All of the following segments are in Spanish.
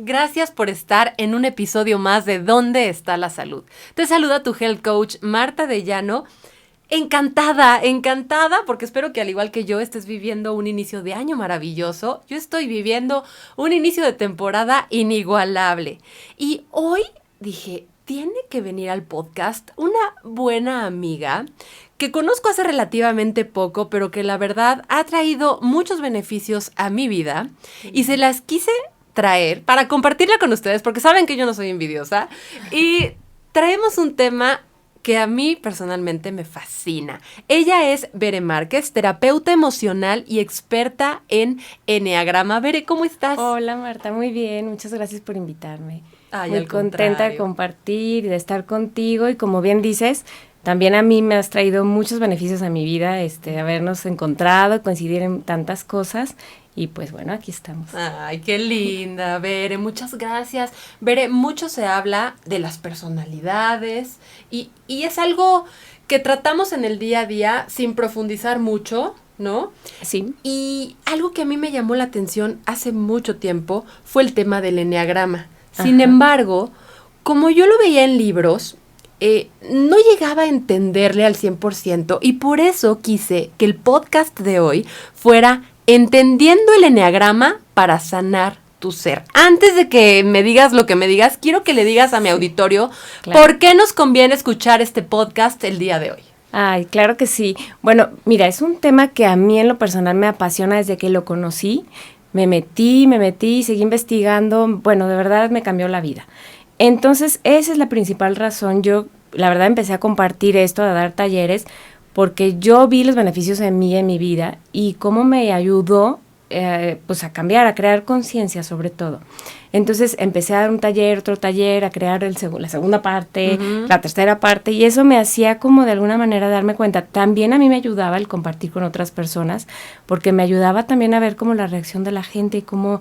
Gracias por estar en un episodio más de ¿Dónde está la salud? Te saluda tu health coach Marta de Llano. Encantada porque espero que al igual que yo estés viviendo un inicio de año maravilloso. Yo estoy viviendo un inicio de temporada inigualable. Y hoy dije, tiene que venir al podcast una buena amiga que conozco hace relativamente poco, pero que la verdad ha traído muchos beneficios a mi vida y se las quise traer para compartirla con ustedes porque saben que yo no soy envidiosa y traemos un tema que a mí personalmente me fascina. Ella es Bere Márquez, terapeuta emocional y experta en eneagrama. Bere, ¿cómo estás? Hola Marta, muy bien, muchas gracias por invitarme. Ay, muy al contenta contrario. de compartir y de estar contigo y como bien dices, también a mí me has traído muchos beneficios a mi vida, habernos encontrado, coincidir en tantas cosas. Y pues bueno, aquí estamos. Ay, qué linda, Bere, muchas gracias. Bere, mucho se habla de las personalidades y es algo que tratamos en el día a día sin profundizar mucho, ¿no? Sí. Y algo que a mí me llamó la atención hace mucho tiempo fue el tema del eneagrama. Sin Ajá. embargo, como yo lo veía en libros, no llegaba a entenderle al 100% y por eso quise que el podcast de hoy fuera Entendiendo el eneagrama para sanar tu ser. Antes de que me digas lo que me digas, quiero que le digas a mi auditorio por qué nos conviene escuchar este podcast el día de hoy. Ay, claro que sí. Bueno, mira, es un tema que a mí en lo personal me apasiona desde que lo conocí. Me metí, seguí investigando. Bueno, de verdad me cambió la vida. Entonces, esa es la principal razón. Yo, la verdad, empecé a compartir esto, a dar talleres, porque yo vi los beneficios en mí, en mi vida, y cómo me ayudó pues a cambiar, a crear conciencia sobre todo. Entonces empecé a dar un taller, otro taller, a crear la segunda parte, la tercera parte, y eso me hacía como de alguna manera darme cuenta. También a mí me ayudaba el compartir con otras personas, porque me ayudaba también a ver como la reacción de la gente y cómo,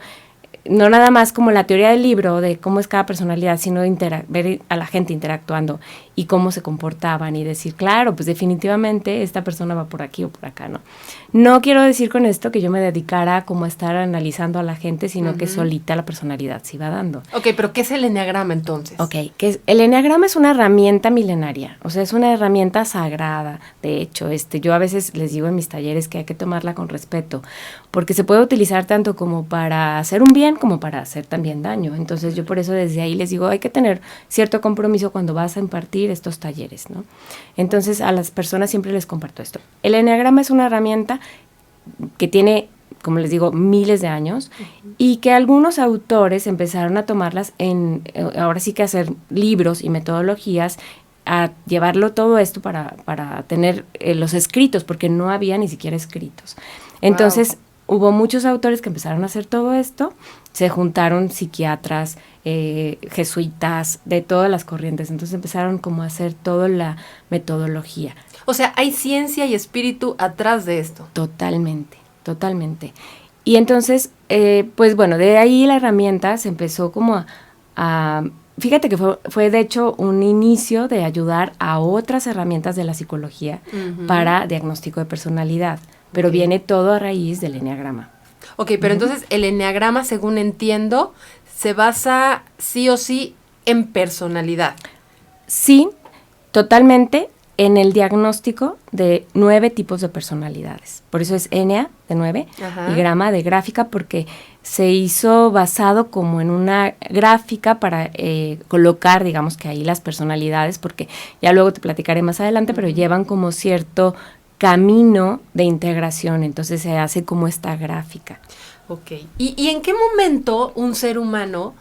no nada más como la teoría del libro de cómo es cada personalidad, sino ver a la gente interactuando y cómo se comportaban y decir, claro, pues definitivamente esta persona va por aquí o por acá, ¿no? No quiero decir con esto que yo me dedicara como a estar analizando a la gente, sino que solita la personalidad se iba dando. Ok, pero ¿qué es el eneagrama entonces? Ok, el eneagrama es una herramienta milenaria, o sea, es una herramienta sagrada. De hecho, yo a veces les digo en mis talleres que hay que tomarla con respeto, porque se puede utilizar tanto como para hacer un bien como para hacer también daño. Entonces yo por eso desde ahí les digo, hay que tener cierto compromiso cuando vas a impartir estos talleres, ¿no? Entonces a las personas siempre les comparto esto. El eneagrama es una herramienta que tiene, como les digo, miles de años, y que algunos autores empezaron a tomarlas ahora sí que hacer libros y metodologías, a llevarlo todo esto para tener los escritos, porque no había ni siquiera escritos. Entonces, hubo muchos autores que empezaron a hacer todo esto, se juntaron psiquiatras, jesuitas, de todas las corrientes, entonces empezaron como a hacer toda la metodología. O sea, hay ciencia y espíritu atrás de esto. Totalmente. Y entonces, pues bueno, de ahí la herramienta se empezó como fíjate que fue de hecho un inicio de ayudar a otras herramientas de la psicología para diagnóstico de personalidad, pero viene todo a raíz del eneagrama. Ok, pero entonces el eneagrama, según entiendo, se basa sí o sí en personalidad. Sí, totalmente. En el diagnóstico de 9 tipos de personalidades. Por eso es enea, de 9, y grama, de gráfica, porque se hizo basado como en una gráfica para colocar, digamos que ahí las personalidades, porque ya luego te platicaré más adelante, pero llevan como cierto camino de integración, entonces se hace como esta gráfica. Ok. ¿Y en qué momento un ser humano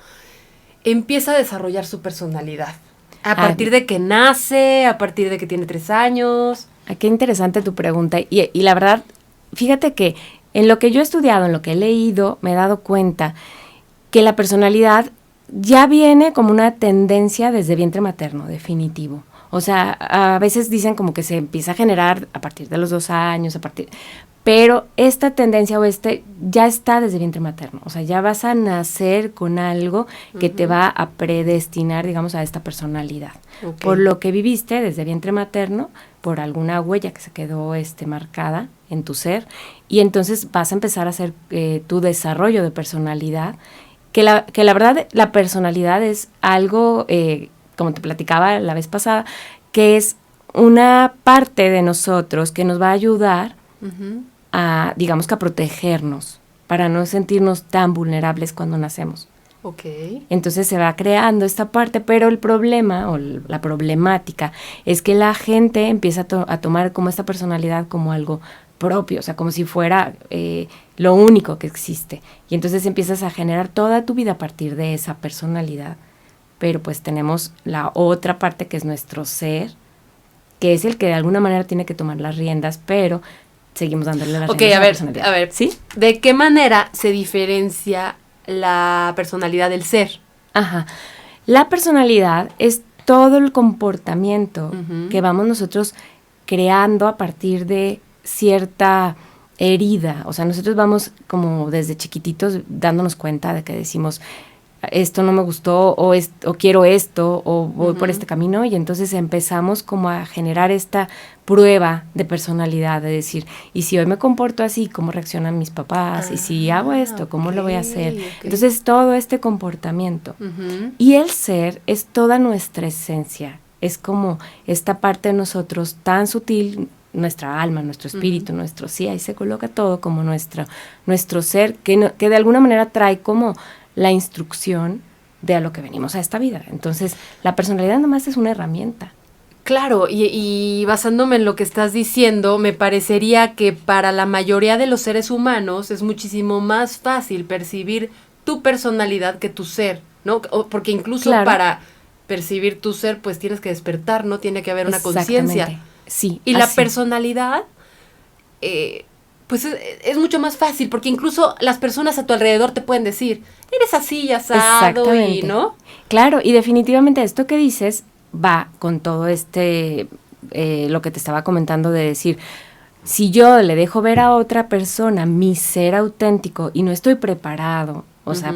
empieza a desarrollar su personalidad? ¿A partir de que nace? ¿A partir de que tiene 3 años? Qué interesante tu pregunta. Y la verdad, fíjate que en lo que yo he estudiado, en lo que he leído, me he dado cuenta que la personalidad ya viene como una tendencia desde vientre materno, definitivo. O sea, a veces dicen como que se empieza a generar a partir de los 2 años, pero esta tendencia ya está desde vientre materno. O sea, ya vas a nacer con algo que te va a predestinar, digamos, a esta personalidad. Okay. Por lo que viviste desde vientre materno, por alguna huella que se quedó marcada en tu ser, y entonces vas a empezar a hacer tu desarrollo de personalidad que la verdad la personalidad es algo, como te platicaba la vez pasada, que es una parte de nosotros que nos va a ayudar a, digamos que a protegernos, para no sentirnos tan vulnerables cuando nacemos. Okay. Entonces se va creando esta parte, pero el problema o la problemática es que la gente empieza a tomar como esta personalidad como algo propio, o sea, como si fuera lo único que existe. Y entonces empiezas a generar toda tu vida a partir de esa personalidad. Pero pues tenemos la otra parte que es nuestro ser, que es el que de alguna manera tiene que tomar las riendas, pero seguimos dándole las riendas a la personalidad. A ver, ¿sí? ¿De qué manera se diferencia la personalidad del ser? Ajá. La personalidad es todo el comportamiento que vamos nosotros creando a partir de cierta herida. O sea, nosotros vamos como desde chiquititos dándonos cuenta de que decimos, esto no me gustó, o quiero esto, o voy por este camino, y entonces empezamos como a generar esta prueba de personalidad, de decir, y si hoy me comporto así, ¿cómo reaccionan mis papás? Y si hago esto, ¿cómo lo voy a hacer? Entonces, todo este comportamiento. Y el ser es toda nuestra esencia, es como esta parte de nosotros tan sutil, nuestra alma, nuestro espíritu, nuestro sí, ahí se coloca todo como nuestro ser, que de alguna manera trae como la instrucción de a lo que venimos a esta vida. Entonces, la personalidad nomás es una herramienta. Claro, y basándome en lo que estás diciendo, me parecería que para la mayoría de los seres humanos es muchísimo más fácil percibir tu personalidad que tu ser, ¿no? Porque incluso para percibir tu ser, pues tienes que despertar, ¿no? Tiene que haber una conciencia. Sí. Y la personalidad, pues es mucho más fácil, porque incluso las personas a tu alrededor te pueden decir, eres así y asado, y ¿no? Claro, y definitivamente esto que dices va con todo lo que te estaba comentando de decir, si yo le dejo ver a otra persona mi ser auténtico y no estoy preparado, o sea,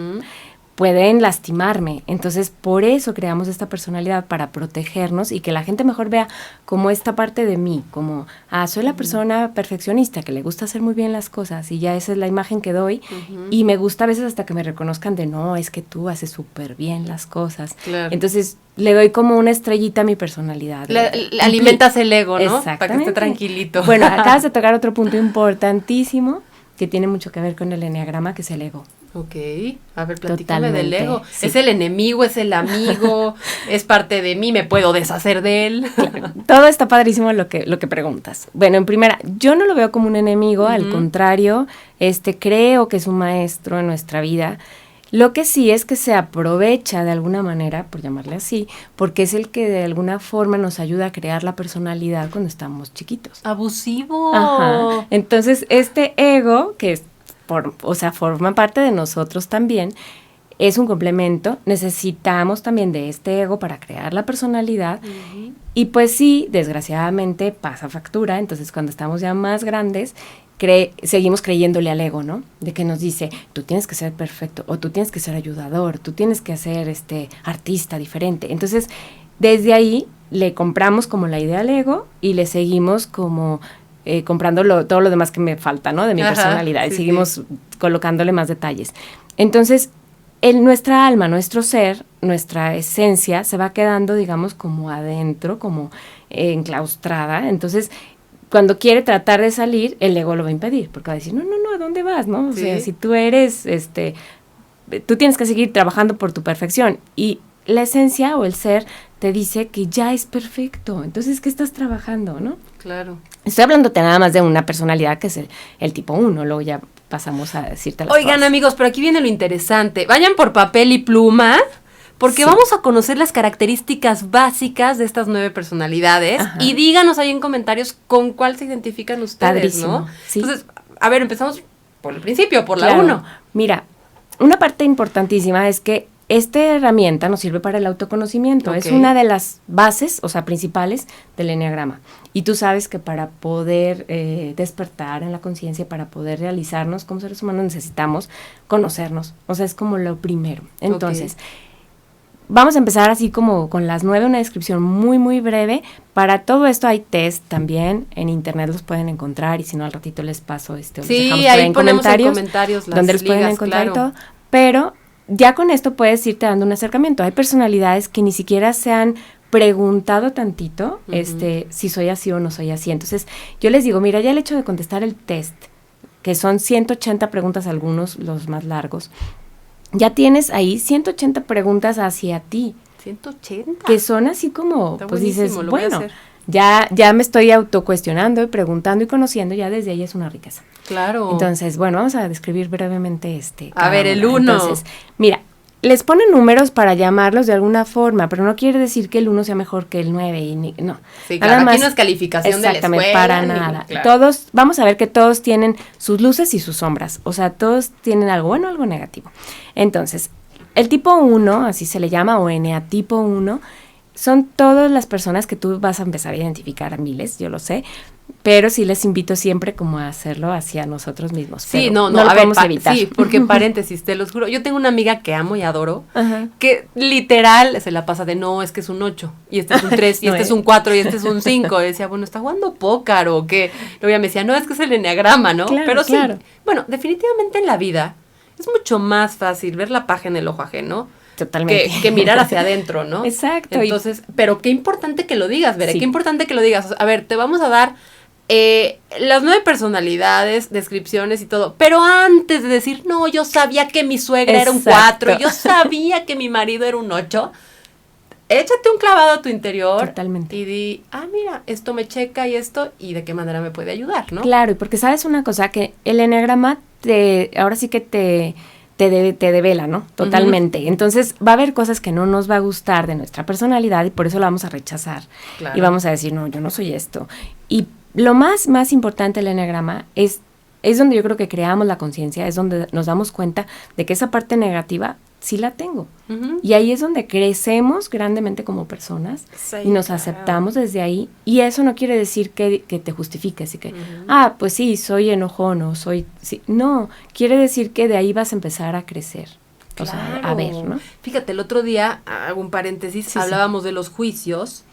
pueden lastimarme. Entonces, por eso creamos esta personalidad, para protegernos y que la gente mejor vea como esta parte de mí, como, soy la persona perfeccionista que le gusta hacer muy bien las cosas, y ya esa es la imagen que doy, y me gusta a veces hasta que me reconozcan de, no, es que tú haces súper bien las cosas. Claro. Entonces, le doy como una estrellita a mi personalidad. Le alimentas el ego, ¿no? Exactamente. Para que esté tranquilito. Bueno, acabas de tocar otro punto importantísimo que tiene mucho que ver con el eneagrama, que es el ego. Ok, a ver, platícame del ego. Sí. ¿Es el enemigo, es el amigo, es parte de mí, me puedo deshacer de él? Claro. Todo está padrísimo lo que preguntas. Bueno, en primera, yo no lo veo como un enemigo, al contrario, creo que es un maestro en nuestra vida. Lo que sí es que se aprovecha de alguna manera, por llamarle así, porque es el que de alguna forma nos ayuda a crear la personalidad cuando estamos chiquitos. ¡Abusivo! Ajá. Entonces, este ego, que es forma parte de nosotros también, es un complemento. Necesitamos también de este ego para crear la personalidad. Y pues sí, desgraciadamente pasa factura. Entonces, cuando estamos ya más grandes, seguimos creyéndole al ego, ¿no? De que nos dice, tú tienes que ser perfecto, o tú tienes que ser ayudador, tú tienes que ser artista diferente. Entonces, desde ahí le compramos como la idea al ego y le seguimos como comprando todo lo demás que me falta, ¿no? De mi personalidad. Sí, y seguimos colocándole más detalles. Entonces, nuestra alma, nuestro ser, nuestra esencia se va quedando, digamos, como adentro, como enclaustrada. Entonces, cuando quiere tratar de salir, el ego lo va a impedir, porque va a decir, no, ¿a dónde vas, no? O sea, si tú eres, tú tienes que seguir trabajando por tu perfección. Y la esencia o el ser te dice que ya es perfecto. Entonces, ¿qué estás trabajando, no? Claro. Estoy hablándote nada más de una personalidad que es el tipo 1, luego ya pasamos a decirte las Oigan, cosas. Amigos, pero aquí viene lo interesante. Vayan por papel y pluma, porque vamos a conocer las características básicas de estas 9 personalidades. Y díganos ahí en comentarios con cuál se identifican ustedes, Padrísimo, ¿no? Sí. Entonces, a ver, empezamos por el principio, por la 1. Mira, una parte importantísima es que esta herramienta nos sirve para el autoconocimiento. Es una de las bases, o sea, principales del eneagrama. Y tú sabes que para poder despertar en la conciencia, para poder realizarnos como seres humanos, necesitamos conocernos. O sea, es como lo primero. Entonces, vamos a empezar así como con las 9, una descripción muy, muy breve. Para todo esto hay test también, en internet los pueden encontrar, y si no, al ratito les paso, sí, ahí ponemos en comentarios las donde los pueden encontrar y todo. Pero ya con esto puedes irte dando un acercamiento. Hay personalidades que ni siquiera se han preguntado tantito si soy así o no soy así. Entonces, yo les digo, mira, ya el hecho de contestar el test, que son 180 preguntas, algunos los más largos, ya tienes ahí 180 preguntas hacia ti. 180. Que son así como, Está pues buenísimo, dices, lo voy a bueno, hacer. ya me estoy autocuestionando y preguntando y conociendo, ya desde ahí es una riqueza. Claro. Entonces, bueno, vamos a describir brevemente A ver, el una. 1. Entonces, mira, les ponen números para llamarlos de alguna forma, pero no quiere decir que el 1 sea mejor que el 9 y no. Sí, claro, aquí no es calificación de la escuela. Exactamente, para nada. Claro. Todos, vamos a ver que todos tienen sus luces y sus sombras, o sea, todos tienen algo bueno o algo negativo. Entonces, el tipo 1, así se le llama, o eneatipo 1, son todas las personas que tú vas a empezar a identificar a miles, yo lo sé, pero sí les invito siempre como a hacerlo hacia nosotros mismos. Sí, no lo a ver, podemos evitar. Sí, porque paréntesis, te los juro. Yo tengo una amiga que amo y adoro, Ajá. que literal se la pasa de no, es que es un 8, y este es un 3, y No, este es un 4, y este es un 5. Y decía, bueno, ¿está jugando póker o qué? Luego ella me decía, no, es que es el enneagrama, ¿no? Claro, pero sí, claro. bueno, definitivamente en la vida es mucho más fácil ver la paja en el ojo ajeno. Totalmente. Que mirar hacia adentro, ¿no? Exacto. Entonces, pero qué importante que lo digas, Bere, Sí. qué importante que lo digas. A ver, te vamos a dar las 9 personalidades, descripciones y todo, pero antes de decir, no, yo sabía que mi suegra era un Exacto. 4, yo sabía que mi marido era un 8, échate un clavado a tu interior. Totalmente. Y di, mira, esto me checa y esto, y de qué manera me puede ayudar, ¿no? Claro, y porque sabes una cosa, que el eneagrama ahora sí que te devela, ¿no? Totalmente. Ujú. Entonces va a haber cosas que no nos va a gustar de nuestra personalidad y por eso la vamos a rechazar. Claro. Y vamos a decir, no, yo no soy esto. Y lo más importante del eneagrama es donde yo creo que creamos la conciencia, es donde nos damos cuenta de que esa parte negativa sí la tengo. Ujú. Y ahí es donde crecemos grandemente como personas Sí, y nos claro. aceptamos desde ahí. Y eso no quiere decir que te justifiques y que, Ujú. pues sí, soy enojón o soy... Sí. No, quiere decir que de ahí vas a empezar a crecer. O sea, a ver, ¿no? Fíjate, el otro día, hago un paréntesis, Sí, hablábamos de los juicios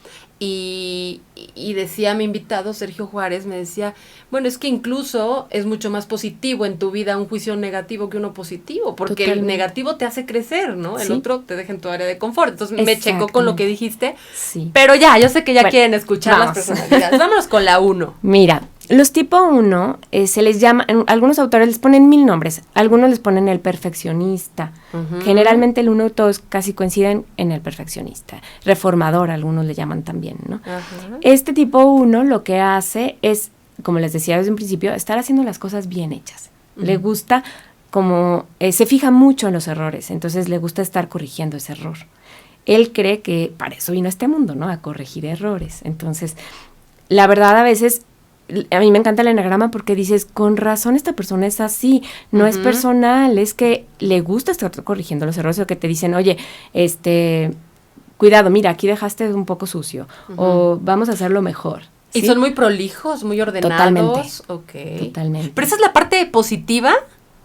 y decía mi invitado, Sergio Juárez, me decía, bueno, es que incluso es mucho más positivo en tu vida un juicio negativo que uno positivo, porque el Totalmente. negativo te hace crecer, ¿no? El Sí. otro te deja en tu área de confort. Entonces me checó con lo que dijiste, Sí. pero ya, yo sé que ya Bueno, quieren escuchar vamos. las personalidades. Vámonos con la 1. Mira, los tipo 1 se les llama, algunos autores les ponen 1000 nombres, algunos les ponen el perfeccionista. Ujú. Generalmente el 1 todos casi coinciden en el perfeccionista. Reformador, algunos le llaman también, ¿no? Ajá. Este tipo 1 lo que hace es, como les decía desde un principio, estar haciendo las cosas bien hechas. Le gusta como, se fija mucho en los errores, entonces le gusta estar corrigiendo ese error. Él cree que para eso vino a este mundo, ¿no? A corregir errores. Entonces, la verdad a veces, a mí me encanta el eneagrama porque dices, con razón esta persona es así, no es Ujú. personal, es que le gusta estar corrigiendo los errores o que te dicen, oye, cuidado, mira, aquí dejaste un poco sucio, o vamos a hacerlo mejor. Y ¿sí? son muy prolijos, muy ordenados. Totalmente. Ok. Totalmente. Pero esa es la parte positiva.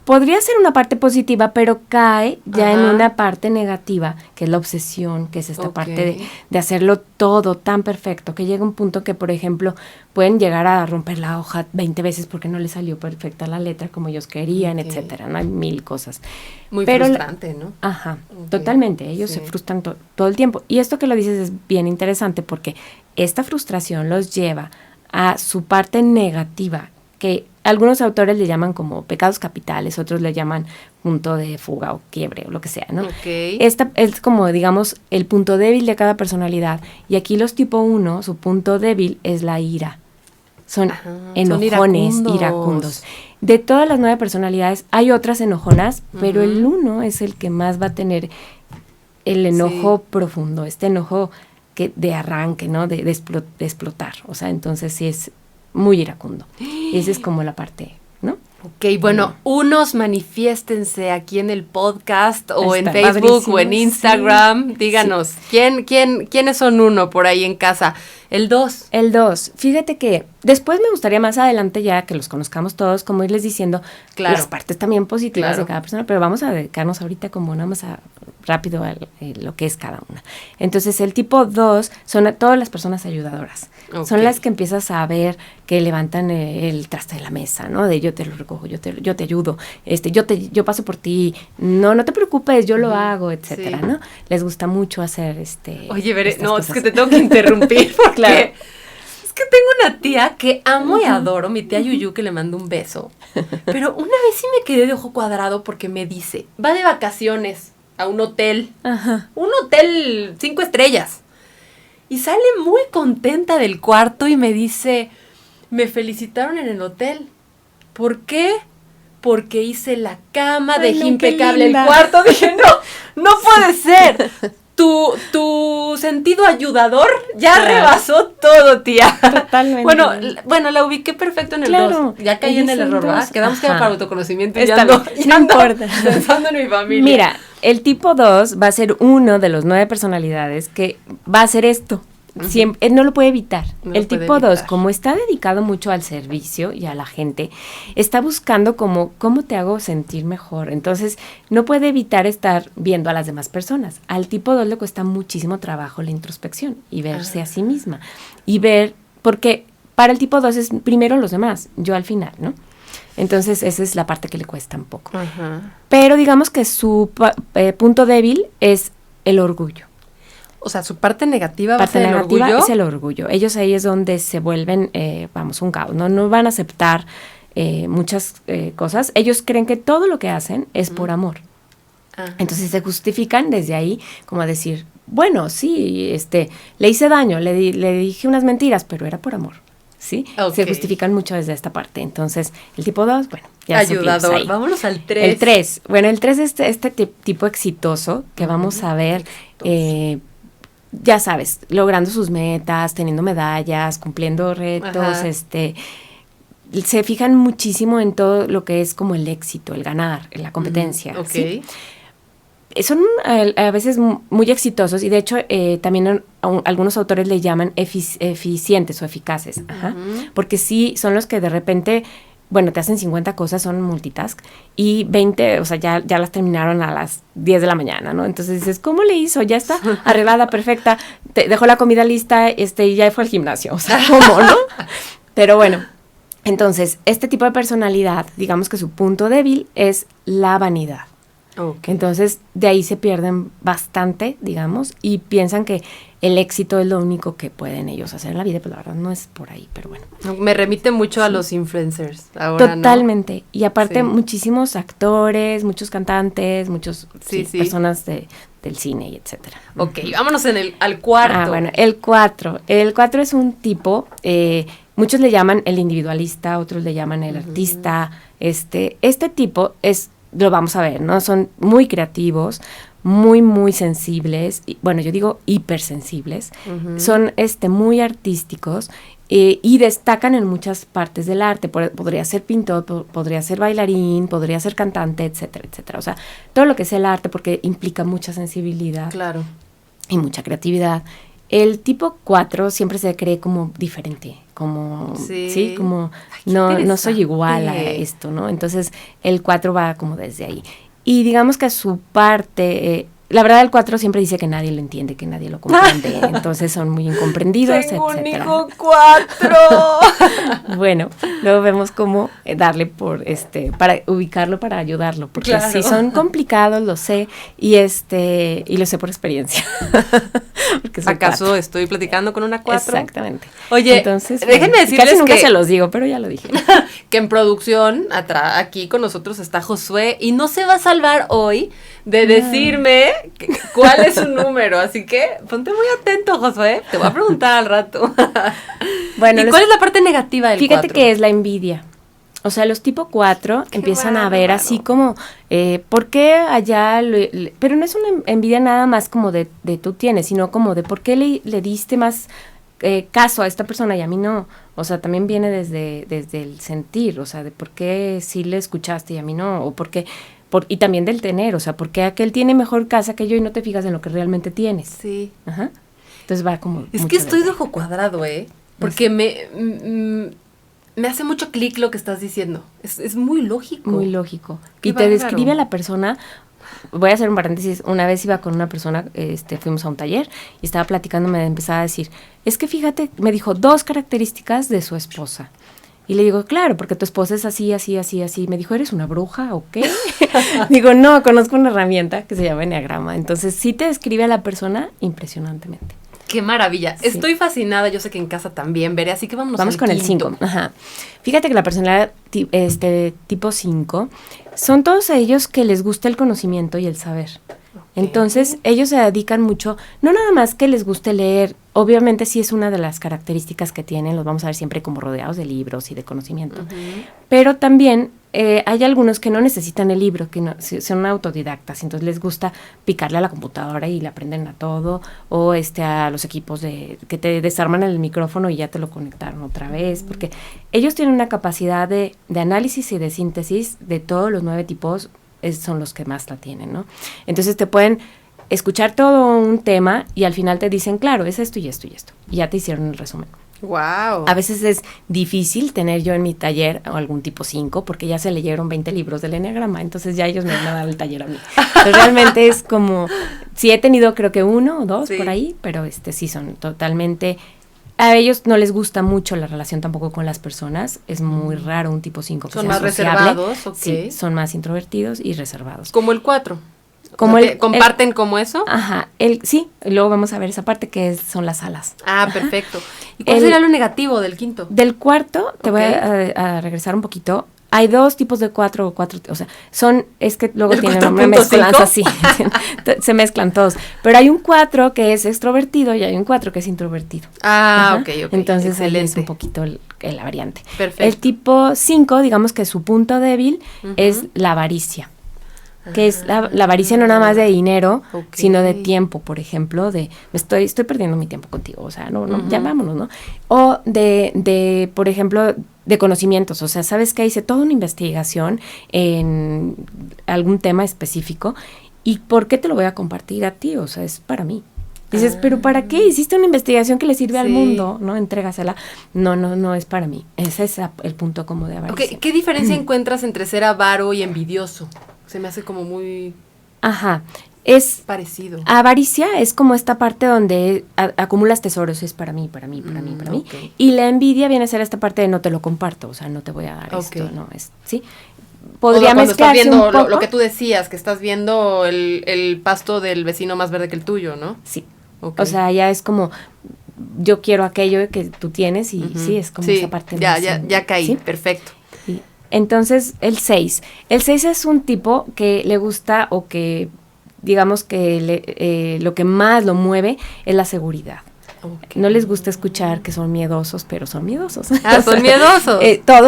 Podría ser una parte positiva, pero cae ya en Ajá. una parte negativa, que es la obsesión, que es esta Ok. parte de hacerlo todo tan perfecto, que llega un punto que, por ejemplo, pueden llegar a romper la hoja 20 veces porque no les salió perfecta la letra como ellos querían, Ok. etcétera, ¿no? Hay 1000 cosas. Muy Pero frustrante, ¿no? Ajá, Ok, totalmente. Ellos sí. se frustran todo el tiempo. Y esto que lo dices es bien interesante porque esta frustración los lleva a su parte negativa, que algunos autores le llaman como pecados capitales, otros le llaman punto de fuga o quiebre o lo que sea, ¿no? Ok. Esta es como, digamos, el punto débil de cada personalidad. Y aquí los tipo 1, su punto débil es la ira. Son Ajá, son enojones, iracundos. iracundos. De todas las 9 personalidades, hay otras enojonas, pero Ujú. el 1 es el que más va a tener el enojo profundo, este enojo de arranque, ¿no? De explotar. O sea, entonces sí es muy iracundo. Y esa es como la parte, ¿no? Ok, bueno, unos manifiéstense aquí en el podcast o en Está Facebook padrísimo, o en Instagram. sí. Díganos, ¿quiénes son uno por ahí en casa? El 2. El 2, fíjate que después me gustaría más adelante ya que los conozcamos todos, como irles diciendo Claro. las partes también positivas Claro. de cada persona, pero vamos a dedicarnos ahorita como nada más rápido a lo que es cada una. Entonces el tipo 2 son todas las personas ayudadoras. Ok. Son las que empiezas a ver que levantan el traste de la mesa, ¿no? De yo te lo recojo, yo te ayudo, yo paso por ti, no te preocupes, yo lo hago, etcétera, ¿no? Les gusta mucho hacer Oye, Veré, no, cosas. es que te tengo que interrumpir porque Claro. es que tengo una tía que amo y adoro, mi tía Yuyu, que le mando un beso, pero una vez sí me quedé de ojo cuadrado porque me dice, va de vacaciones a un hotel, Ajá. un hotel 5 estrellas, y sale muy contenta del cuarto y me dice, me felicitaron en el hotel. ¿Por qué? Porque hice la cama, dejé no, qué impecable el linda. cuarto. Dije, no puede ser. Tu sentido ayudador ya Claro. rebasó todo, tía. Totalmente. Bueno, la ubiqué perfecto en el Claro. 2. Ya caí en el Ellos son error, ¿verdad? dos. Quedamos que era Ajá. para autoconocimiento y Está ya ando, bien, ya no ando importa. pensando en mi familia. Mira, el tipo 2 va a ser uno de los 9 personalidades que va a hacer esto. Siempre, él no lo puede evitar. No lo El puede tipo 2, evitar. como está dedicado mucho al servicio y a la gente, está buscando cómo te hago sentir mejor. Entonces, no puede evitar estar viendo a las demás personas. Al tipo 2 le cuesta muchísimo trabajo la introspección y verse a sí misma. Y ver, porque para el tipo 2 es primero los demás, yo al final, ¿no? Entonces, esa es la parte que le cuesta un poco. Ajá. Pero digamos que su punto débil es el orgullo. O sea, su parte negativa va a Parte ser el negativa orgullo. es el orgullo. Ellos ahí es donde se vuelven, un caos. No van a aceptar muchas cosas. Ellos creen que todo lo que hacen es por amor. Ajá. Entonces se justifican desde ahí como a decir, bueno, sí, le hice daño, le dije unas mentiras, pero era por amor. ¿Sí? Ok. Se justifican mucho desde esta parte. Entonces, el tipo 2, bueno, ya supimos Ayudador. ahí. Vámonos al 3. El 3. Bueno, el 3 es este tipo exitoso que vamos a ver, ya sabes, logrando sus metas, teniendo medallas, cumpliendo retos, Ajá. se fijan muchísimo en todo lo que es como el éxito, el ganar, la competencia. Ok. ¿sí? Son a veces muy exitosos y de hecho también algunos autores le llaman eficientes o eficaces, ajá, porque sí son los que de repente, bueno, te hacen 50 cosas, son multitask, y 20, o sea, ya las terminaron a las 10 de la mañana, ¿no? Entonces dices, ¿cómo le hizo? Ya está arreglada, perfecta, dejó la comida lista, y ya fue al gimnasio, o sea, ¿cómo, no? Pero bueno, entonces, este tipo de personalidad, digamos que su punto débil es la vanidad. Ok. Entonces, de ahí se pierden bastante, digamos, y piensan que el éxito es lo único que pueden ellos hacer en la vida, pero la verdad no es por ahí, pero bueno. Me remite mucho a los influencers ahora, Totalmente. Y aparte, Sí. muchísimos actores, muchos cantantes, Sí. personas del cine y etcétera. ¿no? Ok, vámonos al cuarto. Ah, bueno, el 4. El 4 es un tipo, muchos le llaman el individualista, otros le llaman el artista. Este tipo lo vamos a ver, ¿no? Son muy creativos, muy, muy sensibles, y, bueno, yo digo hipersensibles, son muy artísticos y destacan en muchas partes del arte. Podría ser pintor, podría ser bailarín, podría ser cantante, etcétera, etcétera. O sea, todo lo que es el arte porque implica mucha sensibilidad Claro. y mucha creatividad. El tipo 4 siempre se cree como diferente, como, Sí. como Ay, qué no soy interesante. igual a esto, ¿no? Entonces, el 4 va como desde ahí. Y digamos que a su parte, la verdad el 4 siempre dice que nadie lo entiende, que nadie lo comprende, entonces son muy incomprendidos, Tengo un etcétera. hijo 4. Bueno, luego vemos cómo darle para ubicarlo, para ayudarlo, porque Claro. sí son complicados, lo sé, y lo sé por experiencia. Porque soy ¿Acaso 4. estoy platicando con una 4? Exactamente. Oye, entonces, déjenme decirles casi nunca que- se los digo, pero ya lo dije. Que en producción, aquí con nosotros está Josué y no se va a salvar hoy de decirme cuál es su número. Así que ponte muy atento, Josué. Te voy a preguntar al rato. Bueno, ¿Y cuál es la parte negativa del fíjate 4? que es la envidia. O sea, los tipo 4 empiezan a ver bárbaro. así como, ¿por qué allá? Pero no es una envidia nada más como de tú tienes, sino como de por qué le diste más caso a esta persona y a mí no. O sea, también viene desde el sentir, o sea, de por qué sí le escuchaste y a mí no, o por qué, y también del tener, o sea, por qué aquel tiene mejor casa que yo y no te fijas en lo que realmente tienes. Sí. Ajá. Entonces va como Es mucho que estoy de desde ahí. ojo cuadrado, porque me hace mucho clic lo que estás diciendo. Es muy lógico. Muy lógico. Qué Y te bárbaro. describe a la persona. Voy a hacer un paréntesis. Una vez iba con una persona, fuimos a un taller y estaba platicando, me empezaba a decir, es que fíjate, me dijo 2 características de su esposa. Y le digo, claro, porque tu esposa es así, así, así, así. Me dijo, ¿eres una bruja o qué? Digo, no, conozco una herramienta que se llama Enneagrama. Entonces, sí te describe a la persona impresionantemente. ¡Qué maravilla! Sí. Estoy fascinada, yo sé que en casa también veré, así que Vamos al con el quinto. 5. Ajá. Fíjate que la personalidad tipo 5 son todos ellos que les gusta el conocimiento y el saber. Entonces, ellos se dedican mucho, no nada más que les guste leer, obviamente sí es una de las características que tienen, los vamos a ver siempre como rodeados de libros y de conocimiento, pero también hay algunos que no necesitan el libro, que no, son autodidactas, entonces les gusta picarle a la computadora y le aprenden a todo, o a los equipos que te desarman el micrófono y ya te lo conectaron otra vez, porque ellos tienen una capacidad de análisis y de síntesis de todos los 9 tipos, son los que más la tienen, ¿no? Entonces te pueden escuchar todo un tema y al final te dicen, claro, es esto y esto y esto. Y ya te hicieron el resumen. ¡Wow! A veces es difícil tener yo en mi taller algún tipo 5 porque ya se leyeron 20 libros del Enneagrama, entonces ya ellos me van a dar el taller a mí. Entonces realmente es como, sí he tenido creo que 1 o 2 por ahí, pero sí son totalmente... A ellos no les gusta mucho la relación tampoco con las personas. Es muy raro un tipo 5 que ¿Son sea más sociable. reservados? Sí, son más introvertidos y reservados. Como el 4. Como ¿Comparten como eso? Ajá, sí, luego vamos a ver esa parte que son las alas. Ah, perfecto. ¿Y cuál sería lo negativo del 5? Del 4, te voy a regresar un poquito. Hay 2 tipos de 4 o 4, o sea, es que luego tienen una mezclanza así, se mezclan todos. Pero hay un 4 que es extrovertido y hay un 4 que es introvertido. Ah, ok. Entonces ahí es un poquito la variante. Perfecto. El tipo 5, digamos que su punto débil es la avaricia. Que es la avaricia no nada más de dinero, sino de tiempo, por ejemplo, estoy perdiendo mi tiempo contigo, o sea, no, ya vámonos, ¿no? O de, por ejemplo, de conocimientos, o sea, ¿sabes qué? Hice toda una investigación en algún tema específico, ¿y por qué te lo voy a compartir a ti? O sea, es para mí. Dices, ¿pero para qué? Hiciste una investigación que le sirve al mundo, ¿no? Entrégasela. No es para mí. Ese es el punto como de avaricia. Okay. ¿Qué diferencia encuentras entre ser avaro y envidioso? Se me hace como muy... Ajá. Es parecido. Avaricia es como esta parte donde acumulas tesoros, es para mí. Okay. Y la envidia viene a ser esta parte de no te lo comparto, o sea, no te voy a dar esto, no es, ¿sí? Podría mezclarse estás viendo un poco. lo que tú decías, que estás viendo el pasto del vecino más verde que el tuyo, ¿no? Sí. Okay. O sea, ya es como yo quiero aquello que tú tienes y sí, es como esa parte. Ya caí, ¿sí? Perfecto. Sí. Entonces, el 6. El 6 es un tipo que le gusta o que, digamos que lo que más lo mueve es la seguridad. Okay. No les gusta escuchar que son miedosos, pero son miedosos. Ah, son miedosos.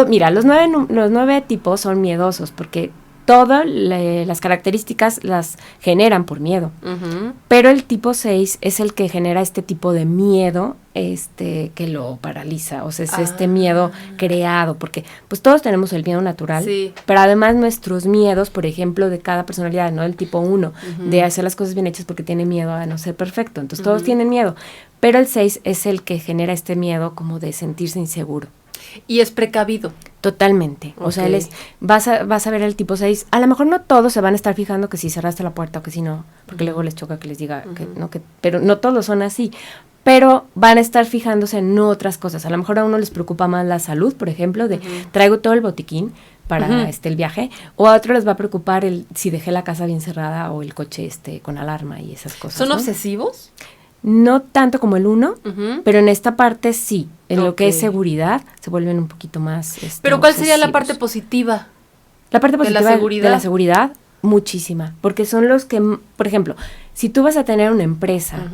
Mira, los 9 tipos son miedosos porque todas las características las generan por miedo. Pero el tipo 6 es el que genera este tipo de miedo que lo paraliza, o sea, es este miedo creado, porque pues todos tenemos el miedo natural, pero además nuestros miedos, por ejemplo, de cada personalidad, ¿no? El tipo 1, de hacer las cosas bien hechas porque tiene miedo a no ser perfecto, entonces todos tienen miedo, pero el 6 es el que genera este miedo como de sentirse inseguro. Y es precavido. Totalmente. Okay. O sea, vas a ver el tipo 6. A lo mejor no todos se van a estar fijando que si cerraste la puerta o que si no, porque luego les choca que les diga que no, pero no todos son así. Pero van a estar fijándose en otras cosas. A lo mejor a uno les preocupa más la salud, por ejemplo, de traigo todo el botiquín para el viaje, o a otro les va a preocupar si dejé la casa bien cerrada o el coche con alarma y esas cosas. ¿Son ¿no? obsesivos? No tanto como el 1, pero en esta parte sí. En lo que es seguridad se vuelven un poquito más ¿Pero cuál sería la parte positiva? La parte positiva de la seguridad, muchísima. Porque son los que, por ejemplo, si tú vas a tener una empresa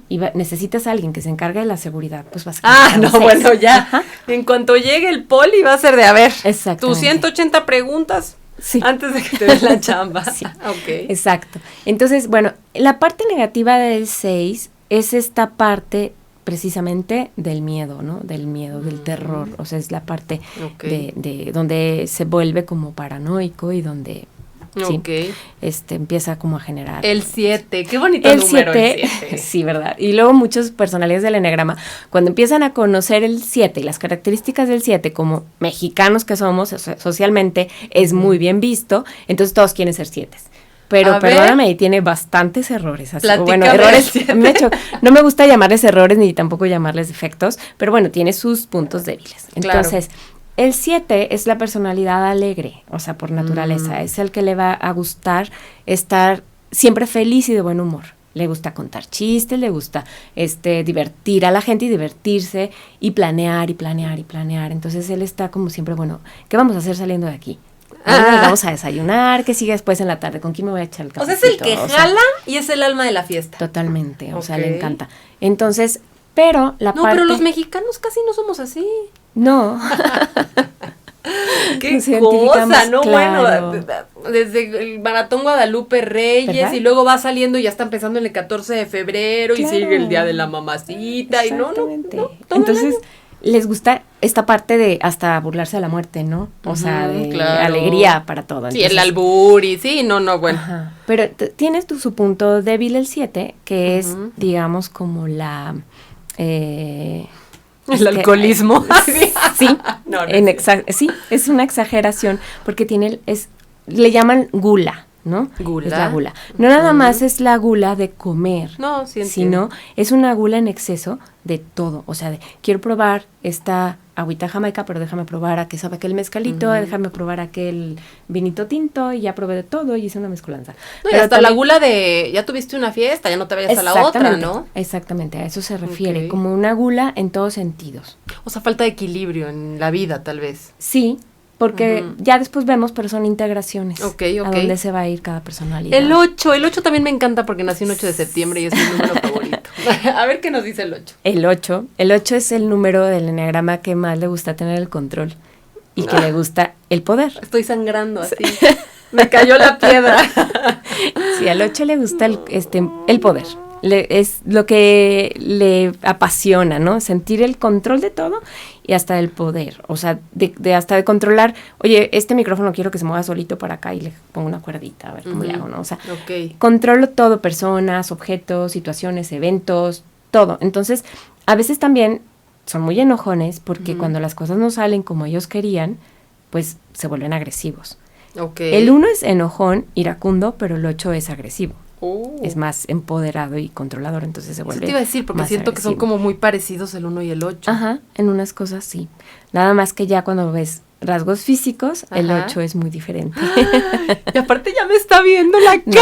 y necesitas a alguien que se encargue de la seguridad, pues vas a... bueno, ya. En cuanto llegue el poli va a ser de, tus 180 preguntas... Sí. Antes de que te des la chamba. Sí. Okay. Exacto. Entonces, bueno, la parte negativa del 6 es esta parte precisamente del miedo, ¿no? Del miedo, del terror. O sea, es la parte de donde se vuelve como paranoico y donde empieza como a generar. El 7, qué bonito número el 7. Sí, ¿verdad? Y luego muchos personalidades del Enneagrama, cuando empiezan a conocer el 7 y las características del 7, como mexicanos que somos, socialmente es muy bien visto, entonces todos quieren ser 7. Pero perdóname, y tiene bastantes errores. Así, bueno, errores, no me gusta llamarles errores ni tampoco llamarles defectos, pero bueno, tiene sus puntos débiles. Entonces, El 7 es la personalidad alegre, o sea, por naturaleza. Es el que le va a gustar estar siempre feliz y de buen humor. Le gusta contar chistes, le gusta divertir a la gente y divertirse y planear y planear y planear. Entonces él está como siempre, bueno, ¿qué vamos a hacer saliendo de aquí? Vamos a desayunar, ¿qué sigue después en la tarde? ¿Con quién me voy a echar el cafecito? O sea, es el que jala y es el alma de la fiesta. Totalmente, o sea, le encanta. Entonces, pero la parte... No, pero los mexicanos casi no somos así. No. Qué cosa, ¿no? Claro. Bueno, desde el Maratón Guadalupe Reyes, ¿verdad? Y luego va saliendo y ya está empezando en el 14 de febrero, claro. Y sigue el Día de la Mamacita y no. Entonces, les gusta esta parte de hasta burlarse de la muerte, ¿no? O sea, de claro. Alegría para todo. Entonces, sí, el albur y sí, bueno. Ajá. Pero tienes tú su punto débil el 7, que es, digamos, como la... el alcoholismo. Sí, sí, es una exageración, porque le llaman gula, ¿no? Gula. Es la gula. No nada más es la gula de comer, no, sí sino es una gula en exceso de todo. O sea, quiero probar esta agüita jamaica, pero déjame probar a qué sabe aquel mezcalito, déjame probar aquel vinito tinto, y ya probé de todo y hice una mezcolanza. No, pero y hasta también, la gula de, ya tuviste una fiesta, ya no te vayas a la otra, ¿no? Exactamente, a eso se refiere, como una gula en todos sentidos. O sea, falta de equilibrio en la vida, tal vez. Sí, porque ya después vemos, pero son integraciones. A dónde se va a ir cada personalidad. El 8 también me encanta porque nací un 8 de septiembre y es mi número favorito. A ver qué nos dice el 8. El 8 es el número del eneagrama que más le gusta tener el control y que le gusta el poder. Estoy sangrando así. Me cayó la piedra. Sí, al 8 le gusta el poder. Es lo que le apasiona, ¿no? Sentir el control de todo y hasta el poder. O sea, hasta de controlar, oye, este micrófono quiero que se mueva solito para acá y le pongo una cuerdita, a ver cómo le hago, ¿no? O sea, controlo todo, personas, objetos, situaciones, eventos, todo. Entonces, a veces también son muy enojones porque cuando las cosas no salen como ellos querían, pues se vuelven agresivos. El 1 es enojón, iracundo, pero el 8 es agresivo. Es más empoderado y controlador, entonces se vuelve. Eso te iba a decir, porque siento agresivo. Que son como muy parecidos el 1 y el 8. Ajá, en unas cosas sí. Nada más que ya cuando ves rasgos físicos, el 8 es muy diferente. Y aparte ya me está viendo la cara.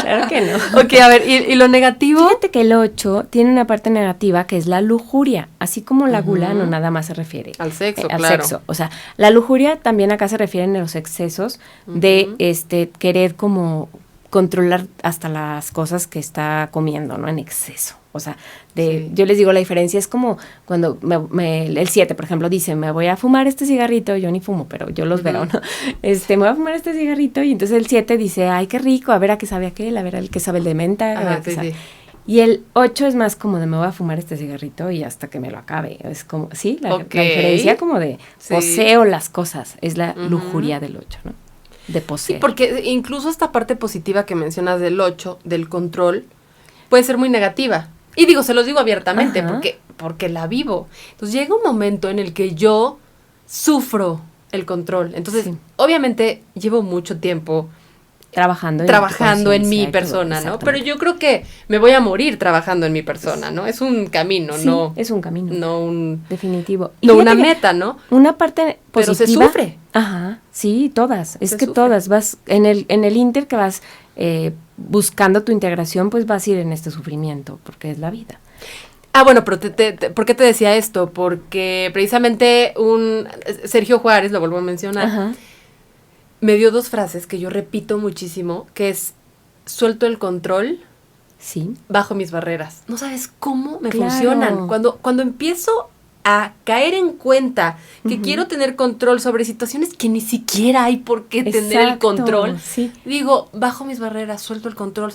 Claro que no. Ok, a ver, ¿y lo negativo? Fíjate que el 8 tiene una parte negativa que es la lujuria, así como la gula no nada más se refiere al sexo, al sexo. O sea, la lujuria también acá se refieren a los excesos de querer como controlar hasta las cosas que está comiendo, ¿no? En exceso. O sea, yo les digo, la diferencia es como cuando el 7, por ejemplo, dice, me voy a fumar este cigarrito, yo ni fumo, pero yo los veo, ¿no? Me voy a fumar este cigarrito, y entonces el 7 dice, ay, qué rico, a ver a qué sabe aquel, a ver a qué sabe el de menta, a ver a qué sabe. Y el 8 es más como de me voy a fumar este cigarrito y hasta que me lo acabe. Es como, sí, la diferencia como de poseo las cosas, es la lujuria del 8, ¿no? De poseer. Sí, porque incluso esta parte positiva que mencionas del 8, del control, puede ser muy negativa. Y digo, se los digo abiertamente, porque la vivo. Entonces llega un momento en el que yo sufro el control. Entonces, obviamente, llevo mucho tiempo trabajando en mi persona, ¿no? Pero yo creo que me voy a morir trabajando en mi persona, ¿no? Es un camino, ¿no? Es un camino. No un... Definitivo. No una meta, ¿no? Una parte positiva. Pero se sufre. Ajá, sí, todas. Es que todas. Vas en el inter que vas buscando tu integración, pues vas a ir en este sufrimiento, porque es la vida. Bueno, pero ¿por qué te decía esto? Porque precisamente Sergio Juárez, lo vuelvo a mencionar, me dio 2 frases que yo repito muchísimo, que es, suelto el control, bajo mis barreras. No sabes cómo me funcionan. Cuando empiezo a caer en cuenta que quiero tener control sobre situaciones que ni siquiera hay por qué tener el control, digo, bajo mis barreras, suelto el control,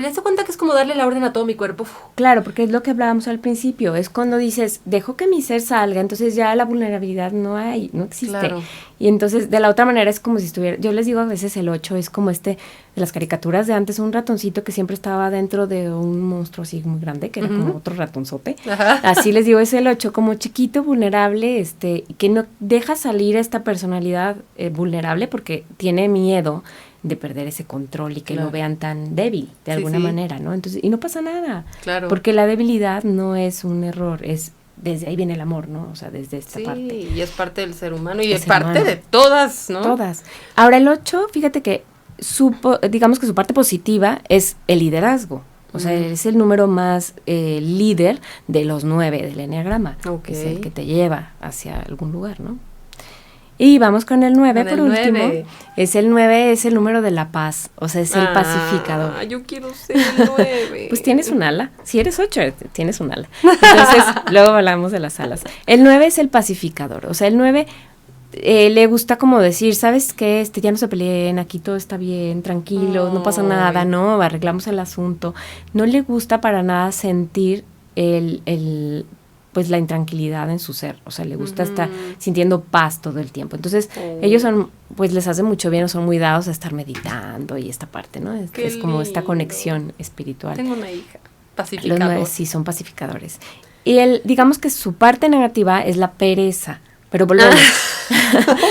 ya se cuenta que es como darle la orden a todo mi cuerpo. Claro, porque es lo que hablábamos al principio, es cuando dices, dejo que mi ser salga, entonces ya la vulnerabilidad no existe. Claro. Y entonces, de la otra manera, es como si estuviera, yo les digo a veces el 8 es como de las caricaturas de antes, un ratoncito que siempre estaba dentro de un monstruo así muy grande, que era como otro ratonzote. Así les digo, es el 8, como chiquito, vulnerable, que no deja salir esta personalidad vulnerable porque tiene miedo de perder ese control y que lo vean tan débil, de alguna manera, ¿no? Entonces, y no pasa nada. Claro. Porque la debilidad no es un error, es desde ahí viene el amor, ¿no? O sea, desde esta parte. Sí, y es parte del ser humano y El es ser parte humano. de todas, ¿no? Todas. Ahora el 8, fíjate que digamos que su parte positiva es el liderazgo. O sea, es el número más líder de los 9 del eneagrama. Ok. Es el que te lleva hacia algún lugar, ¿no? Y vamos con el 9 Con por el último. 9. El 9 es el número de la paz. O sea, es el pacificador. Yo quiero ser el 9. Pues tienes un ala. Si eres 8, tienes un ala. Entonces, luego hablamos de las alas. El 9 es el pacificador. O sea, el 9 le gusta como decir, ¿sabes qué? Ya no se peleen, aquí todo está bien, tranquilo, no pasa nada, no, arreglamos el asunto. No le gusta para nada sentir pues la intranquilidad en su ser. O sea, le gusta estar sintiendo paz todo el tiempo. Entonces, ellos son, pues les hace mucho bien, o son muy dados a estar meditando y esta parte, ¿no? Es como esta conexión espiritual. Tengo una hija, Los 9 pacificador. sí son pacificadores. Y digamos que su parte negativa es la pereza. Pero volvemos.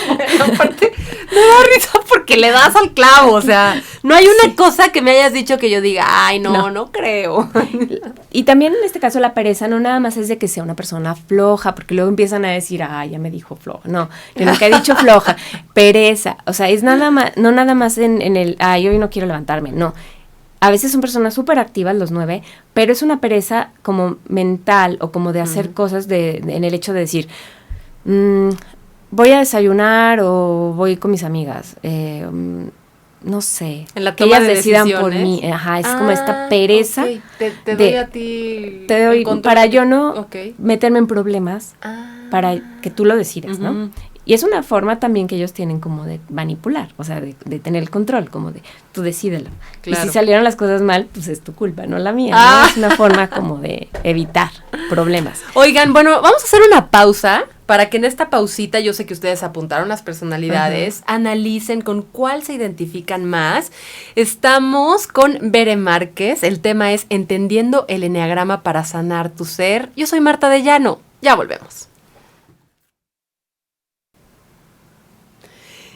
Bueno, aparte, me da risa porque le das al clavo, o sea, no hay una cosa que me hayas dicho que yo diga, ay, no creo. Y también en este caso la pereza no nada más es de que sea una persona floja, porque luego empiezan a decir, ay, ya me dijo floja. No, yo nunca he dicho floja, pereza. O sea, es nada más, no nada más en el, ay, hoy no quiero levantarme, no. A veces son personas súper activas los 9, pero es una pereza como mental o como de hacer cosas en el hecho de decir, voy a desayunar o voy con mis amigas, no sé, En la que toma ellas de decidan por decisiones. mí, ajá, es como esta pereza, Okay. Te doy a ti te doy el control. para yo no Okay. meterme en problemas, para que tú lo decidas, ¿no? Y es una forma también que ellos tienen como de manipular, o sea, de tener el control, como de tú decídelo. Claro. Y si salieron las cosas mal, pues es tu culpa, no la mía, Ah. ¿no? Es una forma como de evitar problemas. Oigan, bueno, vamos a hacer una pausa para que en esta pausita, yo sé que ustedes apuntaron las personalidades, analicen con cuál se identifican más. Estamos con Bere Márquez, el tema es Entendiendo el Eneagrama para sanar tu ser. Yo soy Marta de Llano, ya volvemos.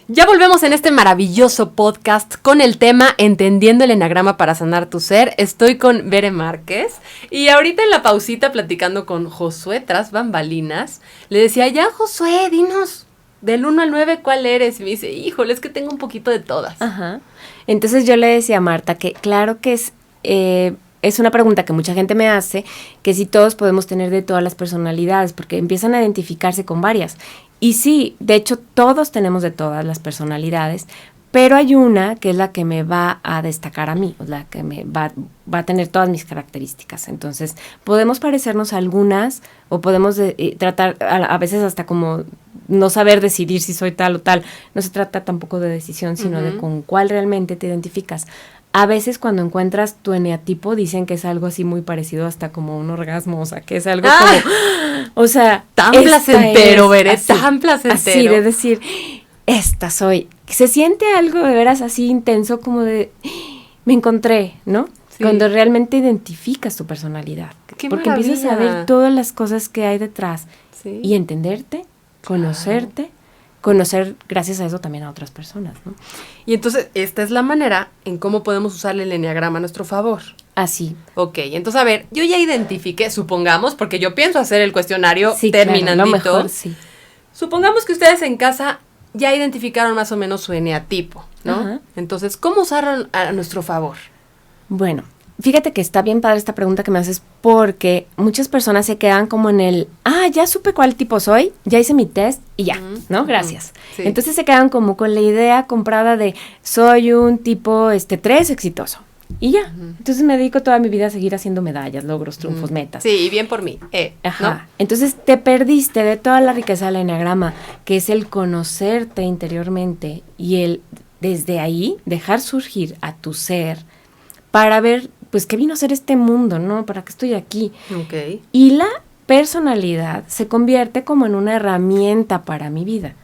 Ya volvemos en este maravilloso podcast con el tema Entendiendo el Eneagrama para sanar tu ser. Estoy con Bere Márquez y ahorita en la pausita platicando con Josué tras bambalinas, le decía, ya Josué, dinos del 1 al 9 cuál eres. Y me dice, híjole, es que tengo un poquito de todas. Ajá. Entonces yo le decía a Marta que claro que es una pregunta que mucha gente me hace, que si todos podemos tener de todas las personalidades, porque empiezan a identificarse con varias. Y sí, de hecho todos tenemos de todas las personalidades, pero hay una que es la que me va a destacar a mí, la que me va a tener todas mis características. Entonces, podemos parecernos a algunas o podemos tratar a veces hasta como no saber decidir si soy tal o tal. No se trata tampoco de decisión, sino de con cuál realmente te identificas. A veces cuando encuentras tu eneatipo dicen que es algo así muy parecido hasta como un orgasmo, o sea, que es algo como, o sea, tan placentero, Bere, tan placentero. Así de decir, esta soy. Se siente algo de veras así intenso como de, me encontré, ¿no? Sí. Cuando realmente identificas tu personalidad. ¡Qué porque maravilla! Empiezas a ver todas las cosas que hay detrás sí. y entenderte, conocerte. Claro. Conocer, gracias a eso, también a otras personas, ¿no? Y entonces, esta es la manera en cómo podemos usar el eneagrama a nuestro favor. Así. Ok, entonces, a ver, yo ya identifiqué, supongamos, porque yo pienso hacer el cuestionario terminandito. Claro, lo mejor, sí. Supongamos que ustedes en casa ya identificaron más o menos su eneatipo, ¿no? Ajá. Entonces, ¿cómo usarlo a nuestro favor? Bueno, fíjate que está bien padre esta pregunta que me haces porque muchas personas se quedan como en el, ya supe cuál tipo soy, ya hice mi test y ya, ¿no? Gracias. Sí. Entonces se quedan como con la idea comprada de soy un tipo 3 exitoso y ya. Entonces me dedico toda mi vida a seguir haciendo medallas, logros, triunfos, metas. Sí, y bien por mí. Ajá. ¿No? Entonces te perdiste de toda la riqueza del eneagrama, que es el conocerte interiormente y el desde ahí dejar surgir a tu ser para ver pues qué vino a ser este mundo, ¿no? ¿Para qué estoy aquí? Okay. Y la personalidad se convierte como en una herramienta para mi vida.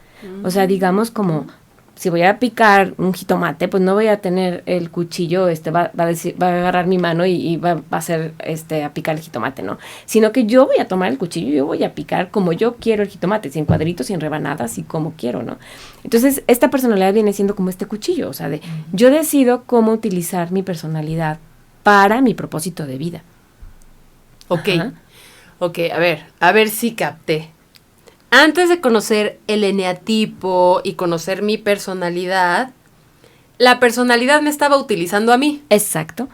O sea, digamos como, si voy a picar un jitomate, pues no voy a tener el cuchillo, va a agarrar mi mano y va a hacer, a picar el jitomate, ¿no? Sino que yo voy a tomar el cuchillo y yo voy a picar como yo quiero el jitomate, sin cuadritos, sin rebanadas y como quiero, ¿no? Entonces, esta personalidad viene siendo como este cuchillo, o sea, yo decido cómo utilizar mi personalidad para mi propósito de vida. Ok. Ajá. Ok, a ver si capté. Antes de conocer el eneatipo y conocer mi personalidad, la personalidad me estaba utilizando a mí. Exacto.